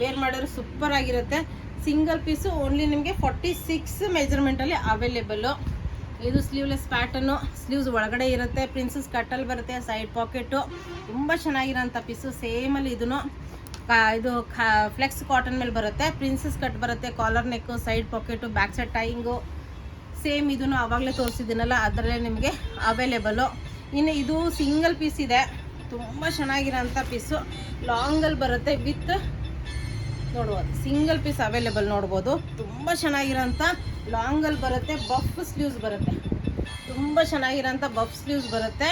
ವೇರ್ ಮಾಡಿದ್ರೆ ಸೂಪರ್ ಆಗಿರುತ್ತೆ. ಸಿಂಗಲ್ ಪೀಸು ಓನ್ಲಿ ನಿಮಗೆ 46 ಮೆಜರ್ಮೆಂಟಲ್ಲಿ ಅವೈಲೇಬಲ್ಲು. ಇದು ಸ್ಲೀವ್ಲೆಸ್ ಪ್ಯಾಟರ್ನು, ಸ್ಲೀವ್ಸ್ ಒಳಗಡೆ ಇರುತ್ತೆ, ಪ್ರಿನ್ಸಸ್ ಕಟ್ಟಲ್ಲಿ ಬರುತ್ತೆ, ಸೈಡ್ ಪಾಕೆಟು. ತುಂಬ ಚೆನ್ನಾಗಿರೋಂಥ ಪೀಸು. ಸೇಮಲ್ಲಿ ಇದನ್ನು ಇದು ಫ್ಲೆಕ್ಸ್ ಕಾಟನ್ ಮೇಲೆ ಬರುತ್ತೆ, ಪ್ರಿನ್ಸಸ್ ಕಟ್ ಬರುತ್ತೆ, collar neck, side pocket, back side tying. Same ಇದನ್ನು ಆವಾಗಲೇ ತೋರಿಸಿದ್ದೀನಲ್ಲ ಅದರಲ್ಲೇ ನಿಮಗೆ ಅವೈಲೇಬಲ್ಲು. ಇನ್ನು ಇದು ಸಿಂಗಲ್ ಪೀಸ್ ಇದೆ, ತುಂಬ ಚೆನ್ನಾಗಿರೋಂಥ ಪೀಸು. ಲಾಂಗಲ್ಲಿ ಬರುತ್ತೆ ವಿತ್ ನೋಡ್ಬೋದು, ಸಿಂಗಲ್ ಪೀಸ್ ಅವೈಲೇಬಲ್ ನೋಡ್ಬೋದು. ತುಂಬ ಚೆನ್ನಾಗಿರೋಂಥ ಲಾಂಗಲ್ಲಿ ಬರುತ್ತೆ, ಬಫ್ ಸ್ಲೀವ್ಸ್ ಬರುತ್ತೆ. ತುಂಬ ಚೆನ್ನಾಗಿರೋಂಥ ಬಫ್ ಸ್ಲೀವ್ಸ್ ಬರುತ್ತೆ.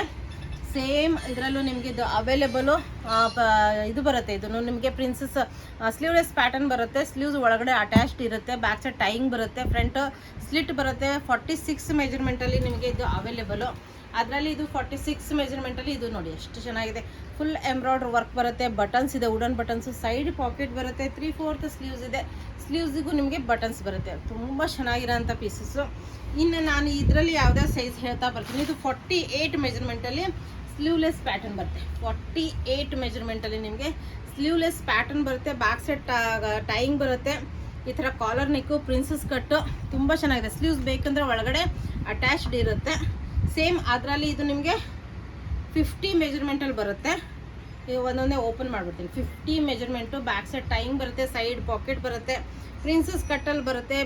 ಸೇಮ್ ಇದರಲ್ಲೂ ನಿಮಗೆ ಇದು ಅವೈಲೇಬಲು ಇದು ಬರುತ್ತೆ. ಇದನ್ನು ನಿಮಗೆ ಪ್ರಿನ್ಸಸ್ ಸ್ಲೀವ್ಲೆಸ್ ಪ್ಯಾಟರ್ನ್ ಬರುತ್ತೆ. ಸ್ಲೀವ್ಸ್ ಒಳಗಡೆ ಅಟ್ಯಾಚ್ಡ್ ಇರುತ್ತೆ. ಬ್ಯಾಕ್ ಸೈಡ್ ಟೈಯಿಂಗ್ ಬರುತ್ತೆ. ಫ್ರಂಟ್ ಸ್ಲಿಟ್ ಬರುತ್ತೆ. 46 ಮೆಜರ್ಮೆಂಟಲ್ಲಿ ನಿಮಗೆ ಇದು ಅವೈಲೇಬಲು. ಅದರಲ್ಲಿ ಇದು 46 ಮೆಜರ್ಮೆಂಟಲ್ಲಿ ಇದು ನೋಡಿ ಎಷ್ಟು ಚೆನ್ನಾಗಿದೆ. ಫುಲ್ ಎಂಬ್ರಾಯ್ಡ್ರಿ ವರ್ಕ್ ಬರುತ್ತೆ. ಬಟನ್ಸ್ ಇದೆ, ವುಡನ್ ಬಟನ್ಸು. ಸೈಡ್ ಪಾಕೆಟ್ ಬರುತ್ತೆ. 3/4 ಸ್ಲೀವ್ಸ್ ಇದೆ. ಸ್ಲೀವ್ಸಿಗೂ ನಿಮಗೆ ಬಟನ್ಸ್ ಬರುತ್ತೆ. ತುಂಬ ಚೆನ್ನಾಗಿರೋಂಥ ಪೀಸಸ್ಸು. ಇನ್ನು ನಾನು ಇದರಲ್ಲಿ ಯಾವುದೇ ಸೈಜ್ ಹೇಳ್ತಾ ಬರ್ತೀನಿ. ಇದು 48 ಮೆಜರ್ಮೆಂಟಲ್ಲಿ ಸ್ಲೀವ್ಲೆಸ್ ಪ್ಯಾಟರ್ನ್ ಬರುತ್ತೆ. 48 ಮೆಜರ್ಮೆಂಟಲ್ಲಿ ನಿಮಗೆ ಸ್ಲೀವ್ಲೆಸ್ ಪ್ಯಾಟರ್ನ್ ಬರುತ್ತೆ. ಬ್ಯಾಕ್ ಸೈಡ್ ಟೈಯಿಂಗ್ ಬರುತ್ತೆ. ಈ ಥರ ಕಾಲರ್ ನೆಕ್ಕು, ಪ್ರಿನ್ಸಸ್ ಕಟ್ಟು ತುಂಬ ಚೆನ್ನಾಗಿದೆ. ಸ್ಲೀವ್ಸ್ ಬೇಕಂದರೆ ಒಳಗಡೆ ಅಟ್ಯಾಚ್ಡ್ ಇರುತ್ತೆ. ಸೇಮ್ ಅದರಲ್ಲಿ ಇದು ನಿಮಗೆ 50 ಮೆಜರ್ಮೆಂಟಲ್ಲಿ ಬರುತ್ತೆ. ಒಂದೊಂದೇ ಓಪನ್ ಮಾಡಿಬಿಡ್ತೀನಿ. 50 ಮೆಜರ್ಮೆಂಟು. ಬ್ಯಾಕ್ ಸೈಡ್ ಟೈಯಿಂಗ್ ಬರುತ್ತೆ. ಸೈಡ್ ಪಾಕೆಟ್ ಬರುತ್ತೆ. ಪ್ರಿನ್ಸಸ್ ಕಟ್ಟಲ್ಲಿ ಬರುತ್ತೆ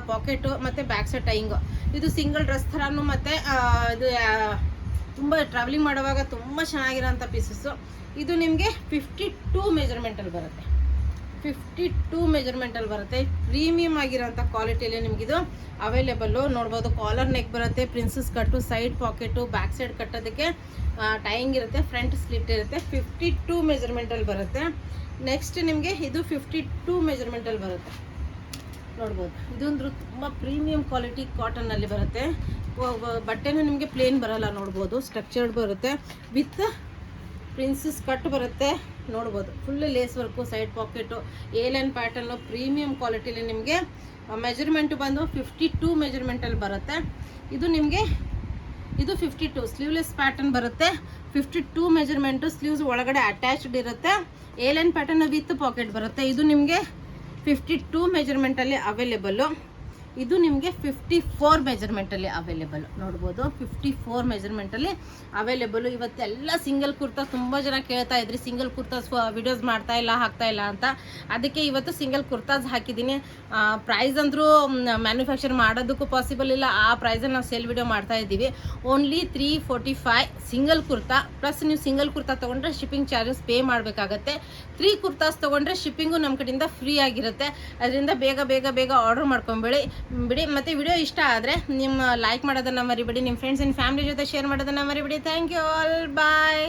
ಪಾಕೆಟು ಮತ್ತು ಬ್ಯಾಕ್ ಸೈಡ್ ಟೈಯಿಂಗು. ಇದು ಸಿಂಗಲ್ ಡ್ರೆಸ್ ಥರನೂ ಮತ್ತು ಇದು ತುಂಬ ಟ್ರಾವೆಲಿಂಗ್ ಮಾಡುವಾಗ ತುಂಬ ಚೆನ್ನಾಗಿರೋಂಥ ಪೀಸಸ್ಸು. ಇದು ನಿಮಗೆ 52 ಮೆಜರ್ಮೆಂಟಲ್ಲಿ ಬರುತ್ತೆ. 52 ಮೆಜರ್ಮೆಂಟಲ್ಲಿ ಬರುತ್ತೆ. ಪ್ರೀಮಿಯಮ್ ಆಗಿರೋಂಥ ಕ್ವಾಲಿಟಿಯಲ್ಲಿ ನಿಮಗಿದು ಅವೈಲೇಬಲ್ಲು ನೋಡ್ಬೋದು. ಕಾಲರ್ ನೆಕ್ ಬರುತ್ತೆ. Princess cut, side pocket, back side ಕಟ್ಟೋದಕ್ಕೆ ಟೈಯಿಂಗ್ ಇರುತ್ತೆ. ಫ್ರಂಟ್ ಸ್ಲಿಟ್ ಇರುತ್ತೆ. 52 ಮೆಜರ್ಮೆಂಟಲ್ಲಿ ಬರುತ್ತೆ. ನೆಕ್ಸ್ಟ್ ನಿಮಗೆ ಇದು 52 ಮೆಜರ್ಮೆಂಟಲ್ಲಿ ಬರುತ್ತೆ ನೋಡ್ಬೋದು. ಇದೊಂದು ತುಂಬ ಪ್ರೀಮಿಯಂ ಕ್ವಾಲಿಟಿ ಕಾಟನ್ನಲ್ಲಿ ಬರುತ್ತೆ. ಬಟ್ಟೆನೂ ನಿಮಗೆ ಪ್ಲೇನ್ ಬರೋಲ್ಲ ನೋಡ್ಬೋದು. ಸ್ಟ್ರಕ್ಚರ್ಡ್ ಬರುತ್ತೆ ವಿತ್ ಪ್ರಿನ್ಸಸ್ ಕಟ್ ಬರುತ್ತೆ ನೋಡ್ಬೋದು. Full lace work, side pocket, A line pattern, premium ಕ್ವಾಲಿಟಿಲಿ ನಿಮಗೆ ಮೆಜರ್ಮೆಂಟು ಬಂದು 52 ಮೆಜರ್ಮೆಂಟಲ್ಲಿ ಬರುತ್ತೆ. ಇದು ನಿಮಗೆ ಇದು 52 ಸ್ಲೀವ್ಲೆಸ್ ಪ್ಯಾಟರ್ನ್ ಬರುತ್ತೆ. 52 ಮೆಜರ್ಮೆಂಟು. ಸ್ಲೀವ್ಸ್ ಒಳಗಡೆ ಅಟ್ಯಾಚ್ಡ್ ಇರುತ್ತೆ. ಏಲೈನ್ ಪ್ಯಾಟರ್ನ್ ವಿತ್ ಪಾಕೆಟ್ ಬರುತ್ತೆ. ಇದು ನಿಮಗೆ 52 ಮೆಜರ್ಮೆಂಟಲ್ಲಿ ಅವೈಲೇಬಲ್ಲು. ಇದು ನಿಮಗೆ 54 ಮೆಜರ್ಮೆಂಟಲ್ಲಿ ಅವೈಲೇಬಲ್ ನೋಡ್ಬೋದು. 54 ಮೆಜರ್ಮೆಂಟಲ್ಲಿ ಅವೈಲೇಬಲು. ಇವತ್ತೆಲ್ಲ ಸಿಂಗಲ್ ಕುರ್ತಾ ತುಂಬ ಜನ ಕೇಳ್ತಾ ಇದ್ರಿ, ಸಿಂಗಲ್ ಕುರ್ತಾಸ್ ವಿಡಿಯೋಸ್ ಮಾಡ್ತಾ ಇಲ್ಲ, ಹಾಕ್ತಾ ಇಲ್ಲ ಅಂತ. ಅದಕ್ಕೆ ಇವತ್ತು ಸಿಂಗಲ್ ಕುರ್ತಾಸ್ ಹಾಕಿದ್ದೀನಿ. ಪ್ರೈಸ್ ಅಂದರೂ ಮ್ಯಾನುಫ್ಯಾಕ್ಚರ್ ಮಾಡೋದಕ್ಕೂ ಪಾಸಿಬಲ್ ಇಲ್ಲ. ಆ ಪ್ರೈಸಲ್ಲಿ ನಾವು ಸೇಲ್ ವಿಡಿಯೋ ಮಾಡ್ತಾ ಇದ್ದೀವಿ. Only 345 single kurta. ಪ್ಲಸ್ ನೀವು ಸಿಂಗಲ್ ಕುರ್ತಾ ತೊಗೊಂಡ್ರೆ ಶಿಪ್ಪಿಂಗ್ ಚಾರ್ಜಸ್ ಪೇ ಮಾಡಬೇಕಾಗತ್ತೆ. 3 ಕುರ್ತಾಸ್ ತೊಗೊಂಡ್ರೆ ಶಿಪ್ಪಿಂಗು ನಮ್ಮ ಕಡೆಯಿಂದ ಫ್ರೀ ಆಗಿರುತ್ತೆ. ಅದರಿಂದ ಬೇಗ ಬೇಗ ಬೇಗ ಆರ್ಡರ್ ಮಾಡ್ಕೊಂಬಿಡಿ ಮತ್ತು ವಿಡಿಯೋ ಇಷ್ಟ ಆದರೆ ನಿಮ್ಮ ಲೈಕ್ ಮಾಡೋದನ್ನು ಮರಿಬೇಡಿ. ನಿಮ್ಮ ಫ್ರೆಂಡ್ಸ್ ಆ್ಯಂಡ್ ಫ್ಯಾಮಿಲಿ ಜೊತೆ ಶೇರ್ ಮಾಡೋದನ್ನು ಮರಿಬೇಡಿ. Thank you all. ಬಾಯ್.